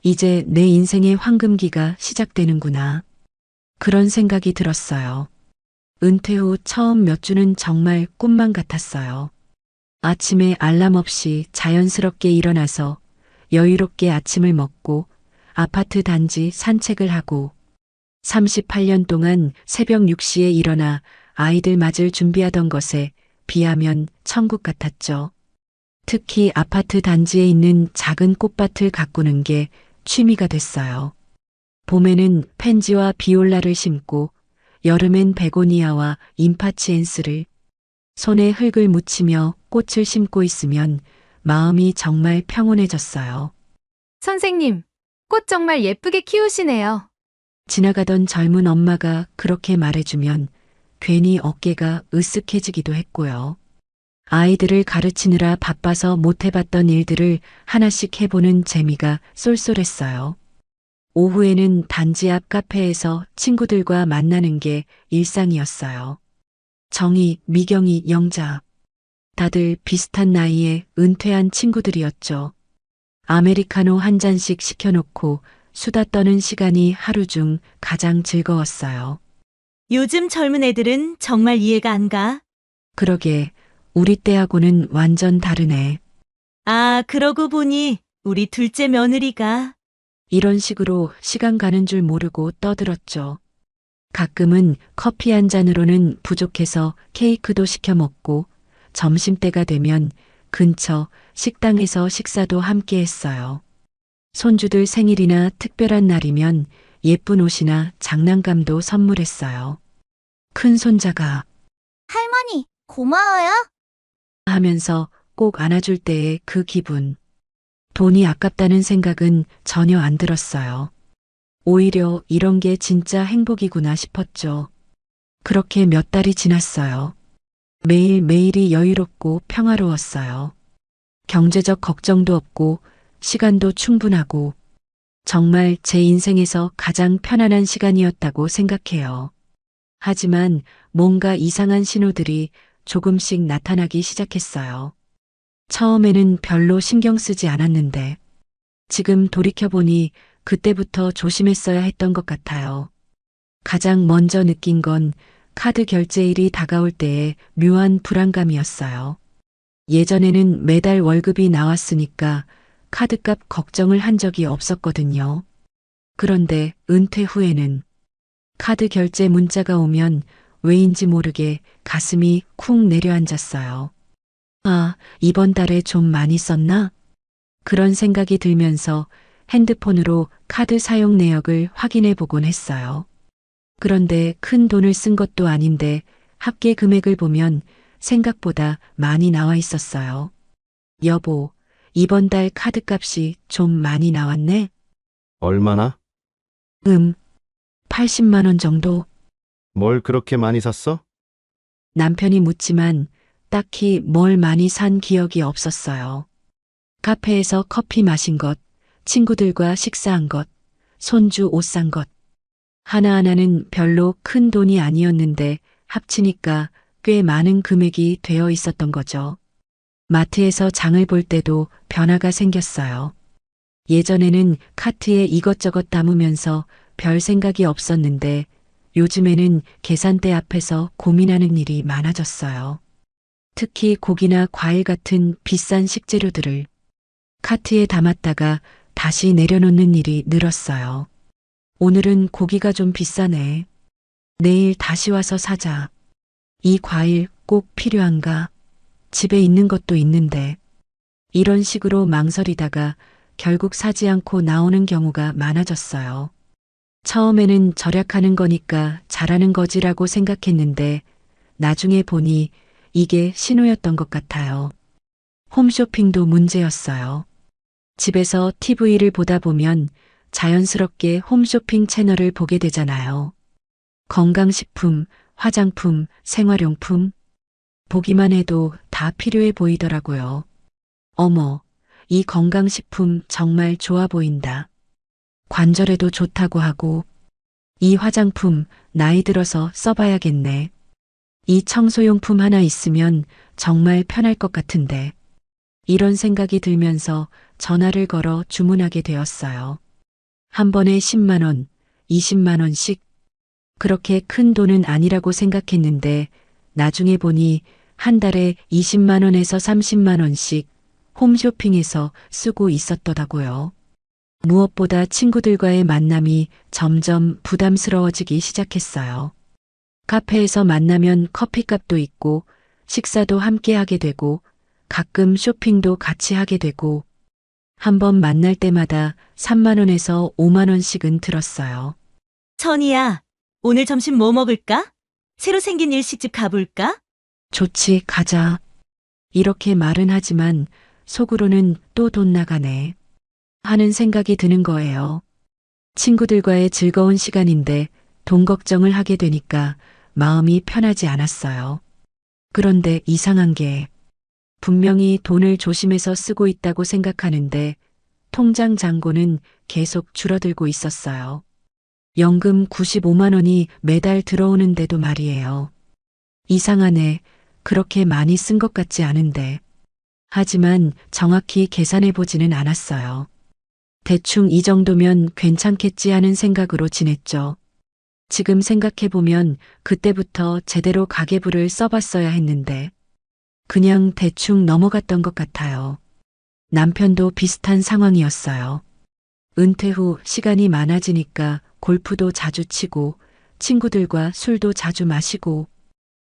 이제 내 인생의 황금기가 시작되는구나. 그런 생각이 들었어요. 은퇴 후 처음 몇 주는 정말 꿈만 같았어요. 아침에 알람 없이 자연스럽게 일어나서 여유롭게 아침을 먹고 아파트 단지 산책을 하고 38년 동안 새벽 6시에 일어나 아이들 맞을 준비하던 것에 비하면 천국 같았죠. 특히 아파트 단지에 있는 작은 꽃밭을 가꾸는 게 취미가 됐어요. 봄에는 펜지와 비올라를 심고 여름엔 베고니아와 임파치엔스를 손에 흙을 묻히며 꽃을 심고 있으면 마음이 정말 평온해졌어요. 선생님, 꽃 정말 예쁘게 키우시네요. 지나가던 젊은 엄마가 그렇게 말해주면 괜히 어깨가 으쓱해지기도 했고요. 아이들을 가르치느라 바빠서 못 해봤던 일들을 하나씩 해보는 재미가 쏠쏠했어요. 오후에는 단지 앞 카페에서 친구들과 만나는 게 일상이었어요. 정희, 미경이, 영자. 다들 비슷한 나이에 은퇴한 친구들이었죠. 아메리카노 한 잔씩 시켜놓고 수다 떠는 시간이 하루 중 가장 즐거웠어요. 요즘 젊은 애들은 정말 이해가 안 가. 그러게, 우리 때하고는 완전 다르네. 아, 그러고 보니 우리 둘째 며느리가. 이런 식으로 시간 가는 줄 모르고 떠들었죠. 가끔은 커피 한 잔으로는 부족해서 케이크도 시켜 먹고 점심때가 되면 근처 식당에서 식사도 함께 했어요. 손주들 생일이나 특별한 날이면 예쁜 옷이나 장난감도 선물했어요. 큰 손자가 할머니, 고마워요. 하면서 꼭 안아줄 때의 그 기분. 돈이 아깝다는 생각은 전혀 안 들었어요. 오히려 이런 게 진짜 행복이구나 싶었죠. 그렇게 몇 달이 지났어요. 매일매일이 여유롭고 평화로웠어요. 경제적 걱정도 없고 시간도 충분하고 정말 제 인생에서 가장 편안한 시간이었다고 생각해요. 하지만 뭔가 이상한 신호들이 조금씩 나타나기 시작했어요. 처음에는 별로 신경 쓰지 않았는데 지금 돌이켜보니 그때부터 조심했어야 했던 것 같아요. 가장 먼저 느낀 건 카드 결제일이 다가올 때의 묘한 불안감이었어요. 예전에는 매달 월급이 나왔으니까 카드값 걱정을 한 적이 없었거든요. 그런데 은퇴 후에는 카드 결제 문자가 오면 왜인지 모르게 가슴이 쿵 내려앉았어요. 아, 이번 달에 좀 많이 썼나? 그런 생각이 들면서 핸드폰으로 카드 사용 내역을 확인해 보곤 했어요. 그런데 큰 돈을 쓴 것도 아닌데 합계 금액을 보면 생각보다 많이 나와 있었어요. 여보, 이번 달 카드값이 좀 많이 나왔네? 얼마나? 80만 원 정도? 뭘 그렇게 많이 샀어? 남편이 묻지만 딱히 뭘 많이 산 기억이 없었어요. 카페에서 커피 마신 것, 친구들과 식사한 것, 손주 옷 산 것. 하나하나는 별로 큰 돈이 아니었는데 합치니까 꽤 많은 금액이 되어 있었던 거죠. 마트에서 장을 볼 때도 변화가 생겼어요. 예전에는 카트에 이것저것 담으면서 별 생각이 없었는데 요즘에는 계산대 앞에서 고민하는 일이 많아졌어요. 특히 고기나 과일 같은 비싼 식재료들을 카트에 담았다가 다시 내려놓는 일이 늘었어요. 오늘은 고기가 좀 비싸네. 내일 다시 와서 사자. 이 과일 꼭 필요한가? 집에 있는 것도 있는데. 이런 식으로 망설이다가 결국 사지 않고 나오는 경우가 많아졌어요. 처음에는 절약하는 거니까 잘하는 거지라고 생각했는데 나중에 보니 이게 신호였던 것 같아요. 홈쇼핑도 문제였어요. 집에서 TV를 보다 보면 자연스럽게 홈쇼핑 채널을 보게 되잖아요. 건강식품, 화장품, 생활용품. 보기만 해도 다 필요해 보이더라고요. 어머, 이 건강식품 정말 좋아 보인다. 관절에도 좋다고 하고, 이 화장품 나이 들어서 써봐야겠네. 이 청소용품 하나 있으면 정말 편할 것 같은데. 이런 생각이 들면서 전화를 걸어 주문하게 되었어요. 한 번에 10만 원, 20만 원씩. 그렇게 큰 돈은 아니라고 생각했는데 나중에 보니 한 달에 20만 원에서 30만 원씩 홈쇼핑에서 쓰고 있었더라고요. 무엇보다 친구들과의 만남이 점점 부담스러워지기 시작했어요. 카페에서 만나면 커피값도 있고 식사도 함께 하게 되고 가끔 쇼핑도 같이 하게 되고 한 번 만날 때마다 3만 원에서 5만 원씩은 들었어요. 천이야, 오늘 점심 뭐 먹을까? 새로 생긴 일식집 가볼까? 좋지, 가자. 이렇게 말은 하지만 속으로는 또 돈 나가네. 하는 생각이 드는 거예요. 친구들과의 즐거운 시간인데 돈 걱정을 하게 되니까 마음이 편하지 않았어요. 그런데 이상한 게 분명히 돈을 조심해서 쓰고 있다고 생각하는데 통장 잔고는 계속 줄어들고 있었어요. 연금 95만 원이 매달 들어오는데도 말이에요. 이상하네. 그렇게 많이 쓴 것 같지 않은데. 하지만 정확히 계산해 보지는 않았어요. 대충 이 정도면 괜찮겠지 하는 생각으로 지냈죠. 지금 생각해 보면 그때부터 제대로 가계부를 써봤어야 했는데 그냥 대충 넘어갔던 것 같아요. 남편도 비슷한 상황이었어요. 은퇴 후 시간이 많아지니까 골프도 자주 치고 친구들과 술도 자주 마시고.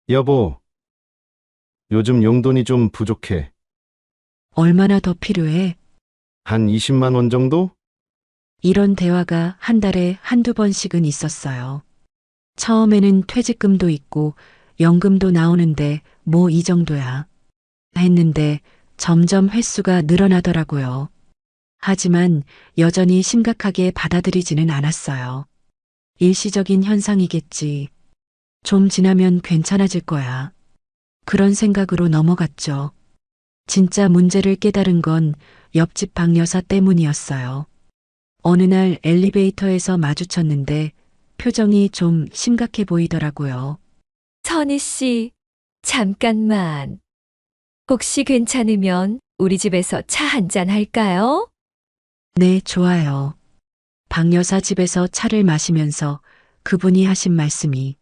여보, 요즘 용돈이 좀 부족해. 얼마나 더 필요해? 한 20만 원 정도? 이런 대화가 한 달에 한두 번씩은 있었어요. 처음에는 퇴직금도 있고 연금도 나오는데 뭐 이 정도야 했는데 점점 횟수가 늘어나더라고요. 하지만 여전히 심각하게 받아들이지는 않았어요. 일시적인 현상이겠지. 좀 지나면 괜찮아질 거야. 그런 생각으로 넘어갔죠. 진짜 문제를 깨달은 건 옆집 박 여사 때문이었어요. 어느 날 엘리베이터에서 마주쳤는데 표정이 좀 심각해 보이더라고요. 천희 씨, 잠깐만. 혹시 괜찮으면 우리 집에서 차 한잔 할까요? 네, 좋아요. 박 여사 집에서 차를 마시면서 그분이 하신 말씀이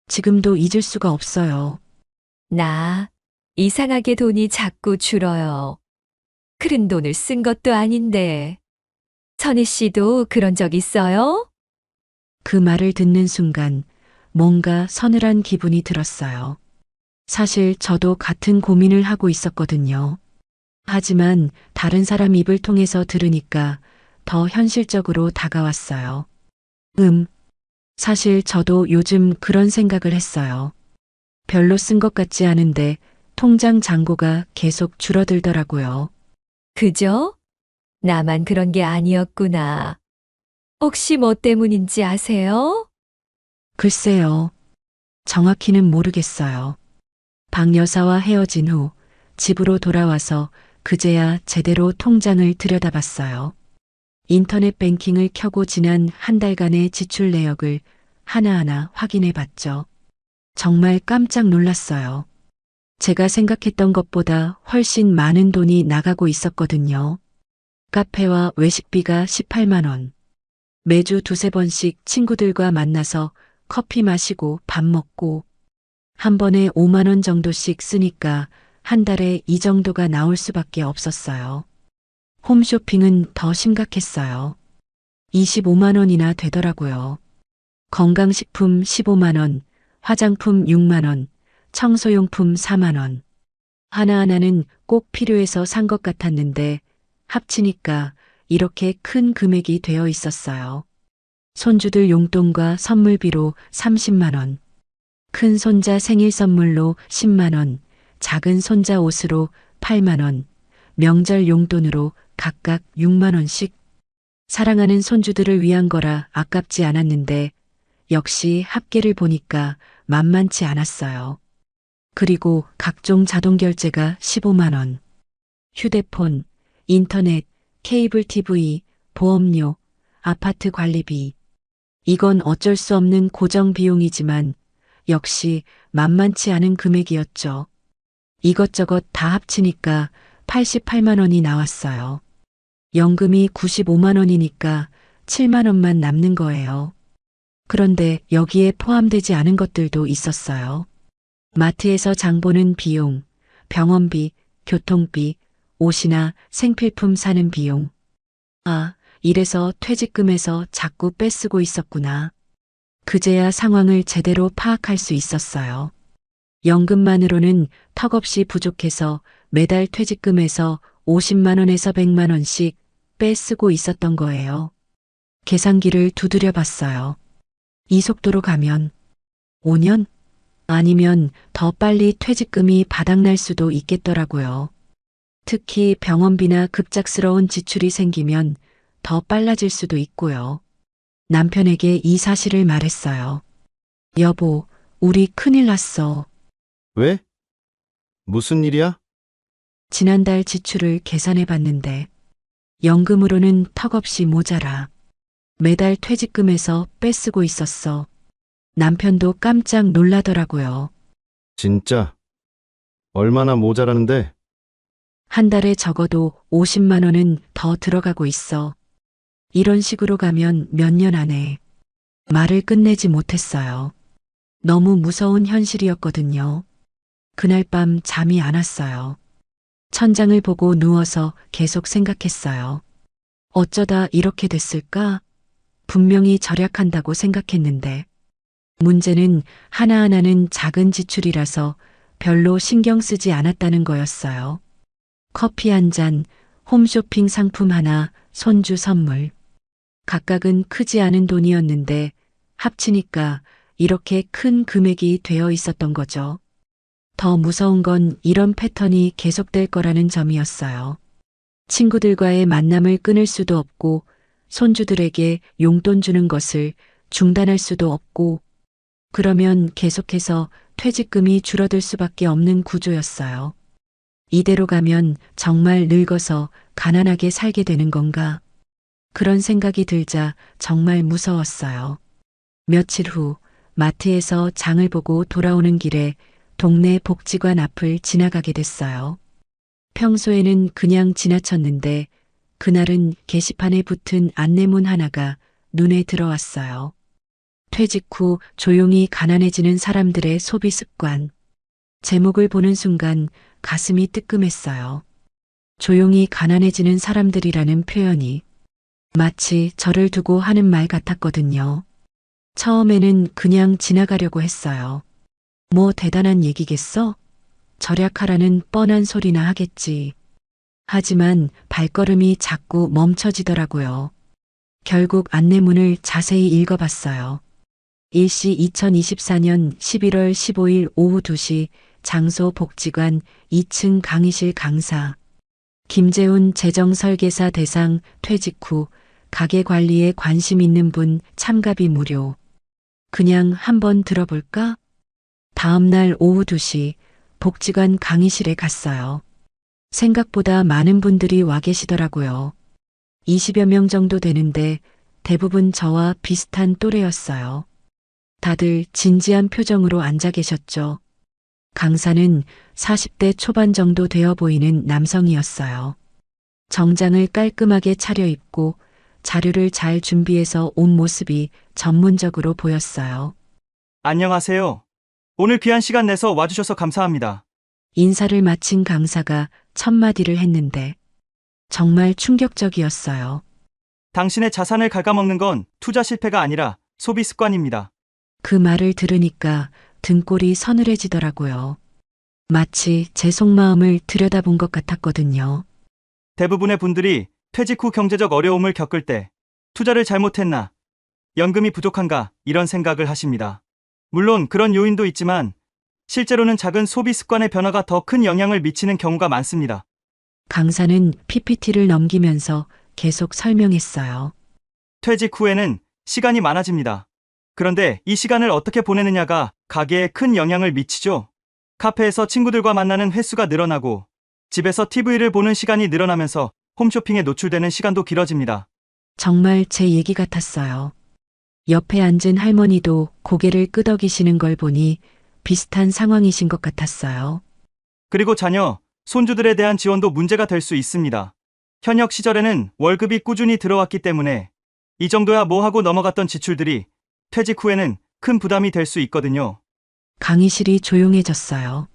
지금도 잊을 수가 없어요. 나 이상하게 돈이 자꾸 줄어요. 큰 돈을 쓴 것도 아닌데. 천희 씨도 그런 적 있어요? 그 말을 듣는 순간 뭔가 서늘한 기분이 들었어요. 사실 저도 같은 고민을 하고 있었거든요. 하지만 다른 사람 입을 통해서 들으니까 더 현실적으로 다가왔어요. 사실 저도 요즘 그런 생각을 했어요. 별로 쓴 것 같지 않은데 통장 잔고가 계속 줄어들더라고요. 그죠? 나만 그런 게 아니었구나. 혹시 뭐 때문인지 아세요? 글쎄요. 정확히는 모르겠어요. 박 여사와 헤어진 후 집으로 돌아와서 그제야 제대로 통장을 들여다봤어요. 인터넷 뱅킹을 켜고 지난 한 달간의 지출 내역을 하나하나 확인해 봤죠. 정말 깜짝 놀랐어요. 제가 생각했던 것보다 훨씬 많은 돈이 나가고 있었거든요. 카페와 외식비가 18만 원. 매주 두세 번씩 친구들과 만나서 커피 마시고 밥 먹고 한 번에 5만 원 정도씩 쓰니까 한 달에 이 정도가 나올 수밖에 없었어요. 홈쇼핑은 더 심각했어요. 25만 원이나 되더라고요. 건강식품 15만 원, 화장품 6만 원, 청소용품 4만 원. 하나하나는 꼭 필요해서 산 것 같았는데 합치니까 이렇게 큰 금액이 되어 있었어요. 손주들 용돈과 선물비로 30만 원, 큰 손자 생일 선물로 10만 원, 작은 손자 옷으로 8만 원, 명절 용돈으로 각각 6만 원씩. 사랑하는 손주들을 위한 거라 아깝지 않았는데 역시 합계를 보니까 만만치 않았어요. 그리고 각종 자동 결제가 15만 원. 휴대폰, 인터넷, 케이블 TV, 보험료, 아파트 관리비. 이건 어쩔 수 없는 고정 비용이지만 역시 만만치 않은 금액이었죠. 이것저것 다 합치니까 88만 원이 나왔어요. 연금이 95만 원이니까 7만 원만 남는 거예요. 그런데 여기에 포함되지 않은 것들도 있었어요. 마트에서 장 보는 비용, 병원비, 교통비, 옷이나 생필품 사는 비용. 아, 이래서 퇴직금에서 자꾸 빼쓰고 있었구나. 그제야 상황을 제대로 파악할 수 있었어요. 연금만으로는 턱없이 부족해서 매달 퇴직금에서 50만 원에서 100만 원씩 빼쓰고 있었던 거예요. 계산기를 두드려 봤어요. 이 속도로 가면 5년? 아니면 더 빨리 퇴직금이 바닥날 수도 있겠더라고요. 특히 병원비나 급작스러운 지출이 생기면 더 빨라질 수도 있고요. 남편에게 이 사실을 말했어요. 여보, 우리 큰일 났어. 왜? 무슨 일이야? 지난달 지출을 계산해 봤는데 연금으로는 턱없이 모자라. 매달 퇴직금에서 빼쓰고 있었어. 남편도 깜짝 놀라더라고요. 진짜? 얼마나 모자라는데? 한 달에 적어도 50만 원은 더 들어가고 있어. 이런 식으로 가면 몇 년 안에. 말을 끝내지 못했어요. 너무 무서운 현실이었거든요. 그날 밤 잠이 안 왔어요. 천장을 보고 누워서 계속 생각했어요. 어쩌다 이렇게 됐을까? 분명히 절약한다고 생각했는데. 문제는 하나하나는 작은 지출이라서 별로 신경 쓰지 않았다는 거였어요. 커피 한 잔, 홈쇼핑 상품 하나, 손주 선물. 각각은 크지 않은 돈이었는데 합치니까 이렇게 큰 금액이 되어 있었던 거죠. 더 무서운 건 이런 패턴이 계속될 거라는 점이었어요. 친구들과의 만남을 끊을 수도 없고 손주들에게 용돈 주는 것을 중단할 수도 없고 그러면 계속해서 퇴직금이 줄어들 수밖에 없는 구조였어요. 이대로 가면 정말 늙어서 가난하게 살게 되는 건가? 그런 생각이 들자 정말 무서웠어요. 며칠 후 마트에서 장을 보고 돌아오는 길에 동네 복지관 앞을 지나가게 됐어요. 평소에는 그냥 지나쳤는데 그날은 게시판에 붙은 안내문 하나가 눈에 들어왔어요. 퇴직 후 조용히 가난해지는 사람들의 소비 습관. 제목을 보는 순간 가슴이 뜨끔했어요. 조용히 가난해지는 사람들이라는 표현이 마치 저를 두고 하는 말 같았거든요. 처음에는 그냥 지나가려고 했어요. 뭐 대단한 얘기겠어? 절약하라는 뻔한 소리나 하겠지. 하지만 발걸음이 자꾸 멈춰지더라고요. 결국 안내문을 자세히 읽어봤어요. 일시 2024년 11월 15일 오후 2시 장소 복지관 2층 강의실 강사. 김재훈 재정설계사 대상 퇴직 후 가게 관리에 관심 있는 분 참가비 무료. 그냥 한번 들어볼까? 다음 날 오후 2시 복지관 강의실에 갔어요. 생각보다 많은 분들이 와 계시더라고요. 20여 명 정도 되는데 대부분 저와 비슷한 또래였어요. 다들 진지한 표정으로 앉아 계셨죠. 강사는 40대 초반 정도 되어 보이는 남성이었어요. 정장을 깔끔하게 차려입고 자료를 잘 준비해서 온 모습이 전문적으로 보였어요. 안녕하세요. 오늘 귀한 시간 내서 와주셔서 감사합니다. 인사를 마친 강사가 첫 마디를 했는데 정말 충격적이었어요. 당신의 자산을 갉아먹는 건 투자 실패가 아니라 소비 습관입니다. 그 말을 들으니까 등골이 서늘해지더라고요. 마치 제 속마음을 들여다본 것 같았거든요. 대부분의 분들이 퇴직 후 경제적 어려움을 겪을 때 투자를 잘못했나, 연금이 부족한가 이런 생각을 하십니다. 물론 그런 요인도 있지만 실제로는 작은 소비 습관의 변화가 더 큰 영향을 미치는 경우가 많습니다. 강사는 PPT를 넘기면서 계속 설명했어요. 퇴직 후에는 시간이 많아집니다. 그런데 이 시간을 어떻게 보내느냐가 가계에 큰 영향을 미치죠. 카페에서 친구들과 만나는 횟수가 늘어나고 집에서 TV를 보는 시간이 늘어나면서 홈쇼핑에 노출되는 시간도 길어집니다. 정말 제 얘기 같았어요. 옆에 앉은 할머니도 고개를 끄덕이시는 걸 보니 비슷한 상황이신 것 같았어요. 그리고 자녀, 손주들에 대한 지원도 문제가 될 수 있습니다. 현역 시절에는 월급이 꾸준히 들어왔기 때문에 이 정도야 뭐 하고 넘어갔던 지출들이 퇴직 후에는 큰 부담이 될 수 있거든요. 강의실이 조용해졌어요.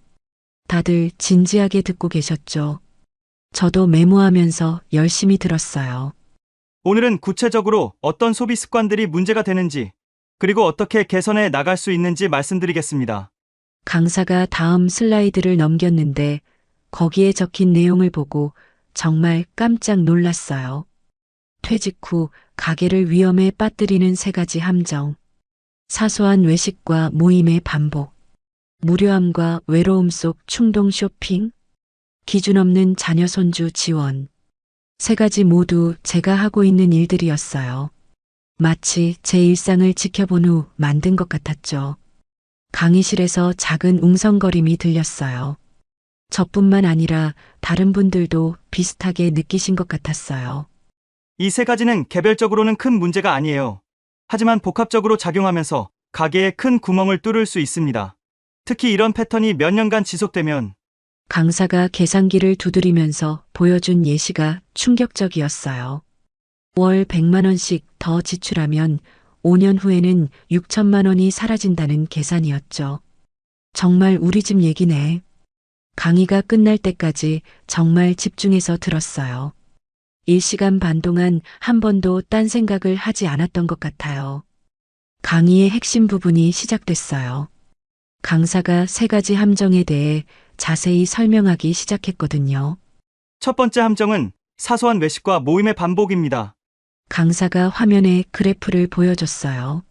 다들 진지하게 듣고 계셨죠. 저도 메모하면서 열심히 들었어요. 오늘은 구체적으로 어떤 소비 습관들이 문제가 되는지, 그리고 어떻게 개선해 나갈 수 있는지 말씀드리겠습니다. 강사가 다음 슬라이드를 넘겼는데 거기에 적힌 내용을 보고 정말 깜짝 놀랐어요. 퇴직 후 가게를 위험에 빠뜨리는 3가지 함정. 사소한 외식과 모임의 반복. 무료함과 외로움 속 충동 쇼핑. 기준 없는 자녀 손주 지원. 3가지 모두 제가 하고 있는 일들이었어요. 마치 제 일상을 지켜본 후 만든 것 같았죠. 강의실에서 작은 웅성거림이 들렸어요. 저뿐만 아니라 다른 분들도 비슷하게 느끼신 것 같았어요. 이 3가지는 개별적으로는 큰 문제가 아니에요. 하지만 복합적으로 작용하면서 가게에 큰 구멍을 뚫을 수 있습니다. 특히 이런 패턴이 몇 년간 지속되면 강사가 계산기를 두드리면서 보여준 예시가 충격적이었어요. 월 100만 원씩 더 지출하면 5년 후에는 6천만 원이 사라진다는 계산이었죠. 정말 우리 집 얘기네. 강의가 끝날 때까지 정말 집중해서 들었어요. 1시간 반 동안 한 번도 딴 생각을 하지 않았던 것 같아요. 강의의 핵심 부분이 시작됐어요. 강사가 3가지 함정에 대해 자세히 설명하기 시작했거든요. 첫 번째 함정은 사소한 외식과 모임의 반복입니다. 강사가 화면에 그래프를 보여줬어요.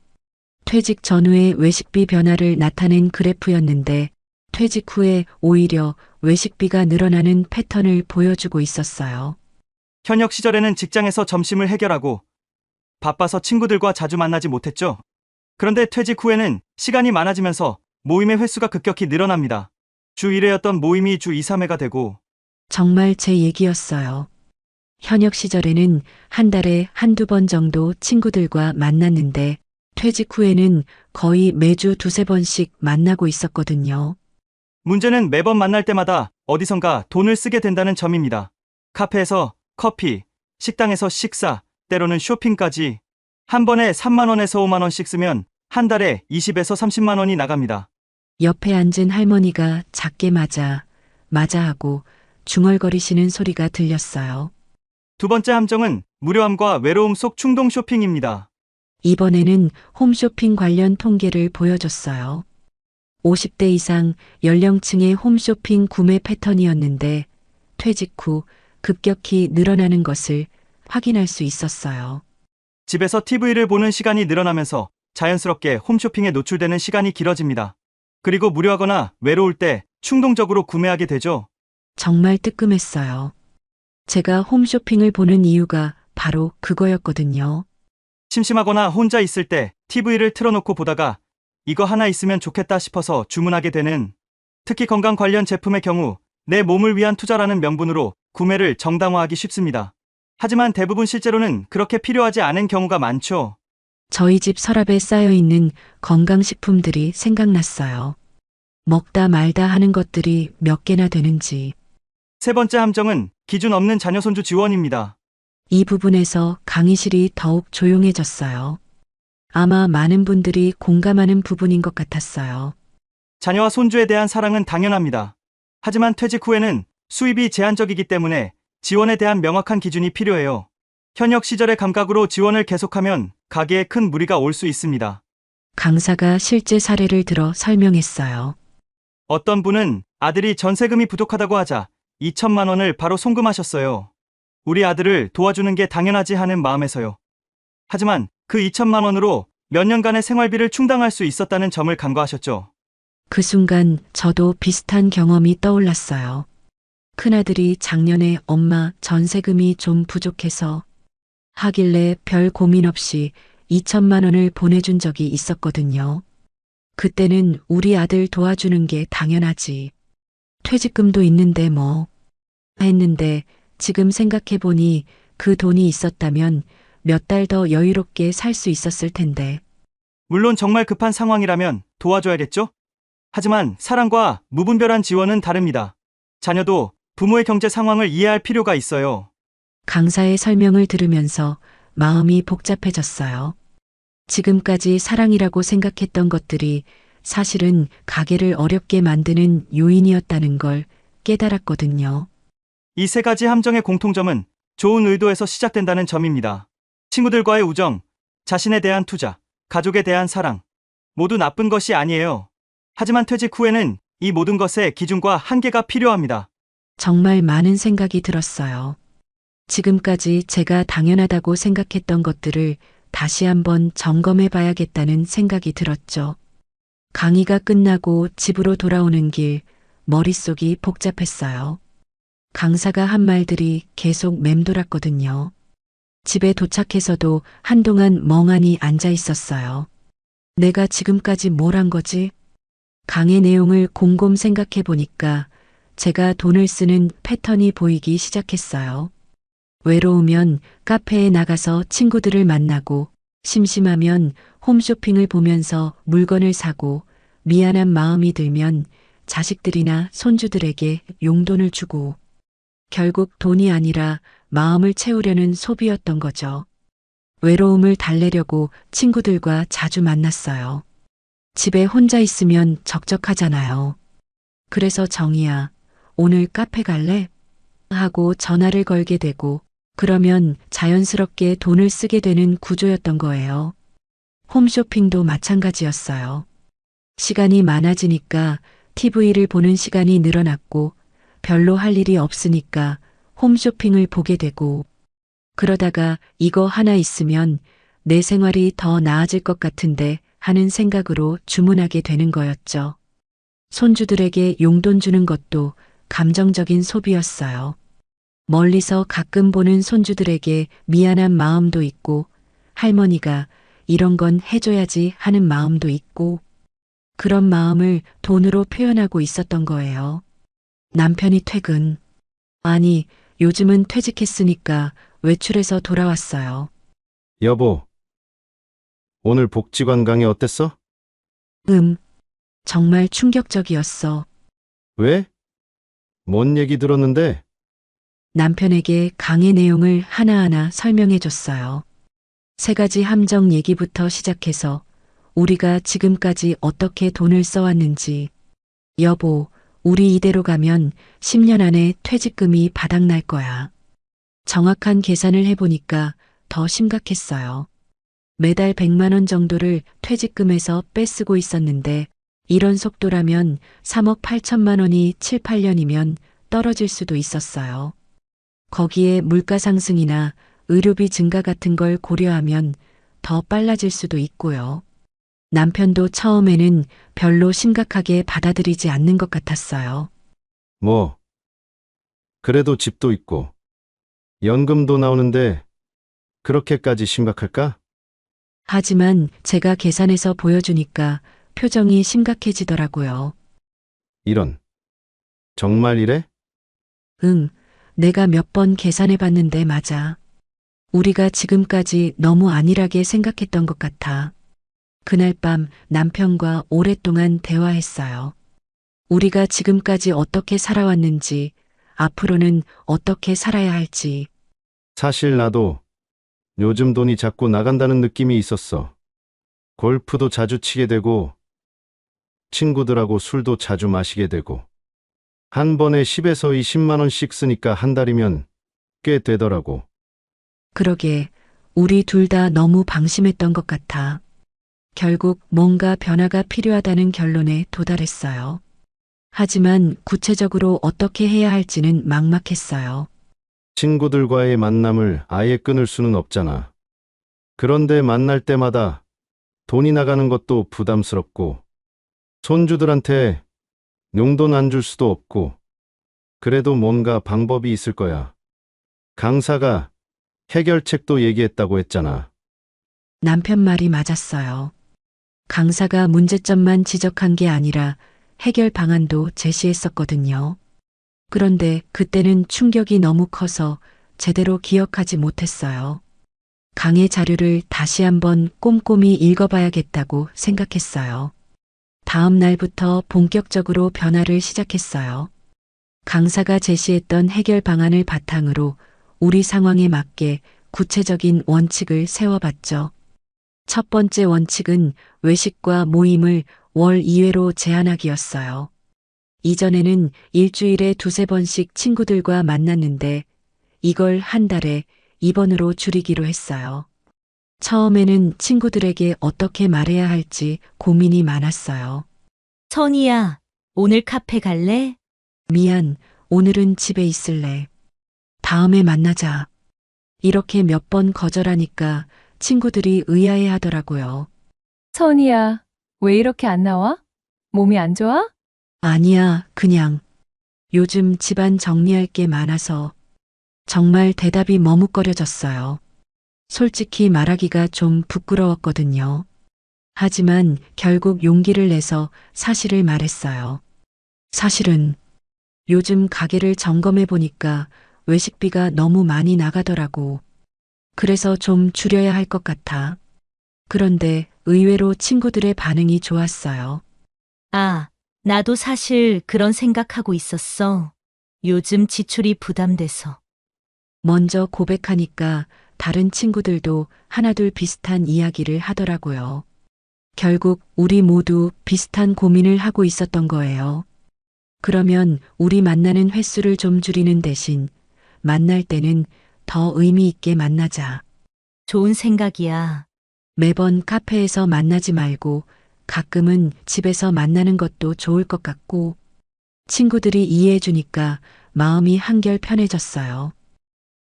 퇴직 전후의 외식비 변화를 나타낸 그래프였는데 퇴직 후에 오히려 외식비가 늘어나는 패턴을 보여주고 있었어요. 현역 시절에는 직장에서 점심을 해결하고 바빠서 친구들과 자주 만나지 못했죠. 그런데 퇴직 후에는 시간이 많아지면서 모임의 횟수가 급격히 늘어납니다. 주 1회였던 모임이 주 2, 3회가 되고 정말 제 얘기였어요. 현역 시절에는 한 달에 한두 번 정도 친구들과 만났는데 퇴직 후에는 거의 매주 2-3번씩 만나고 있었거든요. 문제는 매번 만날 때마다 어디선가 돈을 쓰게 된다는 점입니다. 카페에서 커피, 식당에서 식사, 때로는 쇼핑까지 한 번에 3만 원에서 5만 원씩 쓰면 한 달에 20에서 30만 원이 나갑니다. 옆에 앉은 할머니가 작게 맞아 하고 중얼거리시는 소리가 들렸어요. 두 번째 함정은 무료함과 외로움 속 충동 쇼핑입니다. 이번에는 홈쇼핑 관련 통계를 보여줬어요. 50대 이상 연령층의 홈쇼핑 구매 패턴이었는데 퇴직 후 급격히 늘어나는 것을 확인할 수 있었어요. 집에서 TV를 보는 시간이 늘어나면서 자연스럽게 홈쇼핑에 노출되는 시간이 길어집니다. 그리고 무료하거나 외로울 때 충동적으로 구매하게 되죠. 정말 뜨끔했어요. 제가 홈쇼핑을 보는 이유가 바로 그거였거든요. 심심하거나 혼자 있을 때 TV를 틀어놓고 보다가 이거 하나 있으면 좋겠다 싶어서 주문하게 되는, 특히 건강 관련 제품의 경우 내 몸을 위한 투자라는 명분으로 구매를 정당화하기 쉽습니다. 하지만 대부분 실제로는 그렇게 필요하지 않은 경우가 많죠. 저희 집 서랍에 쌓여 있는 건강식품들이 생각났어요. 먹다 말다 하는 것들이 몇 개나 되는지. 세 번째 함정은 기준 없는 자녀 손주 지원입니다. 이 부분에서 강의실이 더욱 조용해졌어요. 아마 많은 분들이 공감하는 부분인 것 같았어요. 자녀와 손주에 대한 사랑은 당연합니다. 하지만 퇴직 후에는 수입이 제한적이기 때문에 지원에 대한 명확한 기준이 필요해요. 현역 시절의 감각으로 지원을 계속하면 가계에 큰 무리가 올 수 있습니다. 강사가 실제 사례를 들어 설명했어요. 어떤 분은 아들이 전세금이 부족하다고 하자 2천만 원을 바로 송금하셨어요. 우리 아들을 도와주는 게 당연하지 하는 마음에서요. 하지만 그 2천만 원으로 몇 년간의 생활비를 충당할 수 있었다는 점을 간과하셨죠. 그 순간 저도 비슷한 경험이 떠올랐어요. 큰아들이 작년에 엄마 전세금이 좀 부족해서 하길래 별 고민 없이 2천만 원을 보내준 적이 있었거든요. 그때는 우리 아들 도와주는 게 당연하지. 퇴직금도 있는데 뭐 했는데 지금 생각해보니 그 돈이 있었다면 몇 달 더 여유롭게 살 수 있었을 텐데. 물론 정말 급한 상황이라면 도와줘야겠죠? 하지만 사랑과 무분별한 지원은 다릅니다. 자녀도 부모의 경제 상황을 이해할 필요가 있어요. 강사의 설명을 들으면서 마음이 복잡해졌어요. 지금까지 사랑이라고 생각했던 것들이 사실은 가게를 어렵게 만드는 요인이었다는 걸 깨달았거든요. 이 세 가지 함정의 공통점은 좋은 의도에서 시작된다는 점입니다. 친구들과의 우정, 자신에 대한 투자, 가족에 대한 사랑, 모두 나쁜 것이 아니에요. 하지만 퇴직 후에는 이 모든 것의 기준과 한계가 필요합니다. 정말 많은 생각이 들었어요. 지금까지 제가 당연하다고 생각했던 것들을 다시 한번 점검해 봐야겠다는 생각이 들었죠. 강의가 끝나고 집으로 돌아오는 길, 머릿속이 복잡했어요. 강사가 한 말들이 계속 맴돌았거든요. 집에 도착해서도 한동안 멍하니 앉아 있었어요. 내가 지금까지 뭘 한 거지? 강의 내용을 곰곰 생각해 보니까 제가 돈을 쓰는 패턴이 보이기 시작했어요. 외로우면 카페에 나가서 친구들을 만나고, 심심하면 홈쇼핑을 보면서 물건을 사고, 미안한 마음이 들면 자식들이나 손주들에게 용돈을 주고, 결국 돈이 아니라 마음을 채우려는 소비였던 거죠. 외로움을 달래려고 친구들과 자주 만났어요. 집에 혼자 있으면 적적하잖아요. 그래서 정희야, 오늘 카페 갈래? 하고 전화를 걸게 되고, 그러면 자연스럽게 돈을 쓰게 되는 구조였던 거예요. 홈쇼핑도 마찬가지였어요. 시간이 많아지니까 TV를 보는 시간이 늘어났고, 별로 할 일이 없으니까 홈쇼핑을 보게 되고, 그러다가 이거 하나 있으면 내 생활이 더 나아질 것 같은데 하는 생각으로 주문하게 되는 거였죠. 손주들에게 용돈 주는 것도 감정적인 소비였어요. 멀리서 가끔 보는 손주들에게 미안한 마음도 있고, 할머니가 이런 건 해줘야지 하는 마음도 있고, 그런 마음을 돈으로 표현하고 있었던 거예요. 남편이 퇴근. 아니, 요즘은 퇴직했으니까 외출해서 돌아왔어요. 여보, 오늘 복지관 강의 어땠어? 정말 충격적이었어. 왜? 뭔 얘기 들었는데? 남편에게 강의 내용을 하나하나 설명해 줬어요. 세 가지 함정 얘기부터 시작해서 우리가 지금까지 어떻게 돈을 써왔는지. 여보, 우리 이대로 가면 10년 안에 퇴직금이 바닥날 거야. 정확한 계산을 해보니까 더 심각했어요. 매달 100만 원 정도를 퇴직금에서 빼쓰고 있었는데, 이런 속도라면 3억 8천만 원이 7, 8년이면 떨어질 수도 있었어요. 거기에 물가 상승이나 의료비 증가 같은 걸 고려하면 더 빨라질 수도 있고요. 남편도 처음에는 별로 심각하게 받아들이지 않는 것 같았어요. 뭐, 그래도 집도 있고, 연금도 나오는데, 그렇게까지 심각할까? 하지만 제가 계산해서 보여주니까 표정이 심각해지더라고요. 이런. 정말 이래? 응, 내가 몇 번 계산해 봤는데 맞아. 우리가 지금까지 너무 안일하게 생각했던 것 같아. 그날 밤 남편과 오랫동안 대화했어요. 우리가 지금까지 어떻게 살아왔는지, 앞으로는 어떻게 살아야 할지. 사실 나도 요즘 돈이 자꾸 나간다는 느낌이 있었어. 골프도 자주 치게 되고, 친구들하고 술도 자주 마시게 되고, 한 번에 10에서 20만 원씩 쓰니까 한 달이면 꽤 되더라고. 그러게, 우리 둘 다 너무 방심했던 것 같아. 결국 뭔가 변화가 필요하다는 결론에 도달했어요. 하지만 구체적으로 어떻게 해야 할지는 막막했어요. 친구들과의 만남을 아예 끊을 수는 없잖아. 그런데 만날 때마다 돈이 나가는 것도 부담스럽고, 손주들한테 용돈 안 줄 수도 없고, 그래도 뭔가 방법이 있을 거야. 강사가 해결책도 얘기했다고 했잖아. 남편 말이 맞았어요. 강사가 문제점만 지적한 게 아니라 해결 방안도 제시했었거든요. 그런데 그때는 충격이 너무 커서 제대로 기억하지 못했어요. 강의 자료를 다시 한번 꼼꼼히 읽어봐야겠다고 생각했어요. 다음 날부터 본격적으로 변화를 시작했어요. 강사가 제시했던 해결 방안을 바탕으로 우리 상황에 맞게 구체적인 원칙을 세워봤죠. 첫 번째 원칙은 외식과 모임을 월 2회로 제한하기였어요. 이전에는 일주일에 2~3번씩 친구들과 만났는데 이걸 한 달에 2번으로 줄이기로 했어요. 처음에는 친구들에게 어떻게 말해야 할지 고민이 많았어요. 선이야, 오늘 카페 갈래? 미안, 오늘은 집에 있을래. 다음에 만나자. 이렇게 몇 번 거절하니까 친구들이 의아해 하더라고요. 선이야, 왜 이렇게 안 나와? 몸이 안 좋아? 아니야, 그냥. 요즘 집안 정리할 게 많아서. 정말 대답이 머뭇거려졌어요. 솔직히 말하기가 좀 부끄러웠거든요. 하지만 결국 용기를 내서 사실을 말했어요. 사실은 요즘 가게를 점검해 보니까 외식비가 너무 많이 나가더라고. 그래서 좀 줄여야 할 것 같아. 그런데 의외로 친구들의 반응이 좋았어요. 아, 나도 사실 그런 생각하고 있었어. 요즘 지출이 부담돼서. 먼저 고백하니까 다른 친구들도 하나둘 비슷한 이야기를 하더라고요. 결국 우리 모두 비슷한 고민을 하고 있었던 거예요. 그러면 우리 만나는 횟수를 좀 줄이는 대신 만날 때는 더 의미 있게 만나자. 좋은 생각이야. 매번 카페에서 만나지 말고 가끔은 집에서 만나는 것도 좋을 것 같고, 친구들이 이해해 주니까 마음이 한결 편해졌어요.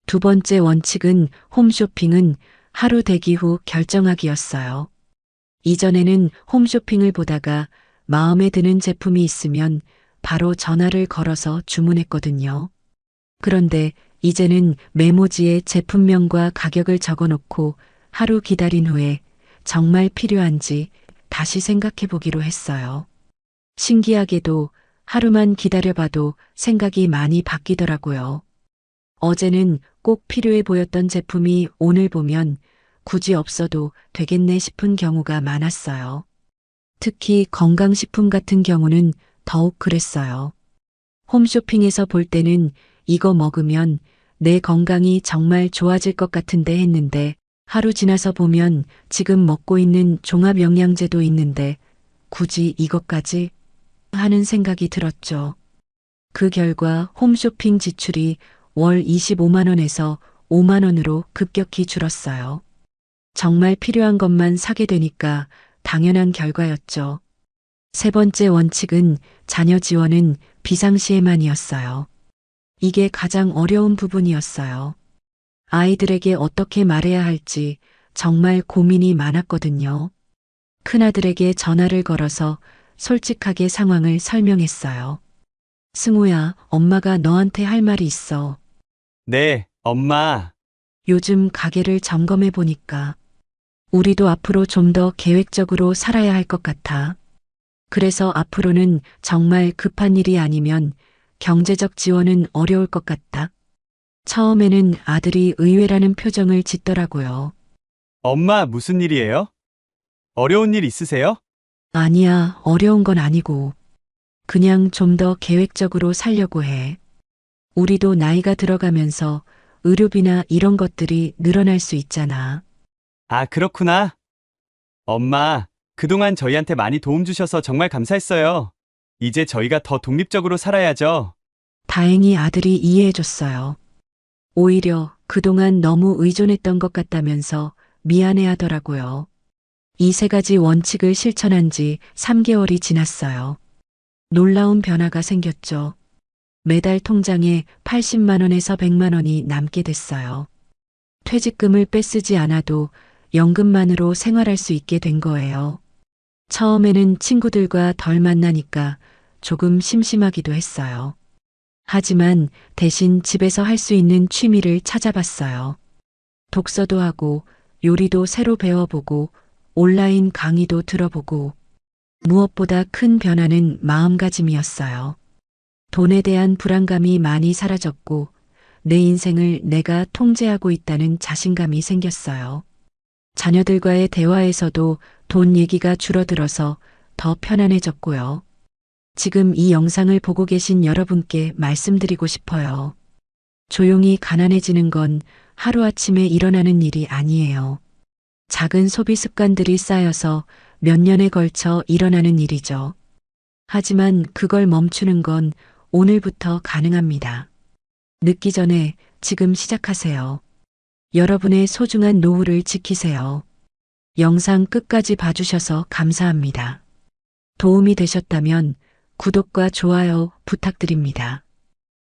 두 번째 원칙은 홈쇼핑은 하루 대기 후 결정하기였어요. 이전에는 홈쇼핑을 보다가 마음에 드는 제품이 있으면 바로 전화를 걸어서 주문했거든요. 그런데 이제는 메모지에 제품명과 가격을 적어놓고 하루 기다린 후에 정말 필요한지 다시 생각해 보기로 했어요. 신기하게도 하루만 기다려봐도 생각이 많이 바뀌더라고요. 어제는 꼭 필요해 보였던 제품이 오늘 보면 굳이 없어도 되겠네 싶은 경우가 많았어요. 특히 건강식품 같은 경우는 더욱 그랬어요. 홈쇼핑에서 볼 때는 이거 먹으면 내 건강이 정말 좋아질 것 같은데 했는데 하루 지나서 보면 지금 먹고 있는 종합영양제도 있는데 굳이 이것까지 하는 생각이 들었죠. 그 결과 홈쇼핑 지출이 월 25만 원에서 5만 원으로 급격히 줄었어요. 정말 필요한 것만 사게 되니까 당연한 결과였죠. 세 번째 원칙은 자녀 지원은 비상시에만이었어요. 이게 가장 어려운 부분이었어요. 아이들에게 어떻게 말해야 할지 정말 고민이 많았거든요. 큰아들에게 전화를 걸어서 솔직하게 상황을 설명했어요. 승우야, 엄마가 너한테 할 말이 있어. 네, 엄마. 요즘 가게를 점검해 보니까 우리도 앞으로 좀 더 계획적으로 살아야 할 것 같아. 그래서 앞으로는 정말 급한 일이 아니면 경제적 지원은 어려울 것 같다. 처음에는 아들이 의외라는 표정을 짓더라고요. 엄마, 무슨 일이에요? 어려운 일 있으세요? 아니야, 어려운 건 아니고. 그냥 좀 더 계획적으로 살려고 해. 우리도 나이가 들어가면서 의료비나 이런 것들이 늘어날 수 있잖아. 아, 그렇구나. 엄마, 그동안 저희한테 많이 도움 주셔서 정말 감사했어요. 이제 저희가 더 독립적으로 살아야죠. 다행히 아들이 이해해줬어요. 오히려 그동안 너무 의존했던 것 같다면서 미안해 하더라고요. 이 세 가지 원칙을 실천한 지 3개월이 지났어요. 놀라운 변화가 생겼죠. 매달 통장에 80만 원에서 100만 원이 남게 됐어요. 퇴직금을 빼쓰지 않아도 연금만으로 생활할 수 있게 된 거예요. 처음에는 친구들과 덜 만나니까 조금 심심하기도 했어요. 하지만 대신 집에서 할 수 있는 취미를 찾아봤어요. 독서도 하고 요리도 새로 배워보고 온라인 강의도 들어보고 무엇보다 큰 변화는 마음가짐이었어요. 돈에 대한 불안감이 많이 사라졌고 내 인생을 내가 통제하고 있다는 자신감이 생겼어요. 자녀들과의 대화에서도 돈 얘기가 줄어들어서 더 편안해졌고요. 지금 이 영상을 보고 계신 여러분께 말씀드리고 싶어요. 조용히 가난해지는 건 하루아침에 일어나는 일이 아니에요. 작은 소비 습관들이 쌓여서 몇 년에 걸쳐 일어나는 일이죠. 하지만 그걸 멈추는 건 오늘부터 가능합니다. 늦기 전에 지금 시작하세요. 여러분의 소중한 노후를 지키세요. 영상 끝까지 봐주셔서 감사합니다. 도움이 되셨다면 구독과 좋아요 부탁드립니다.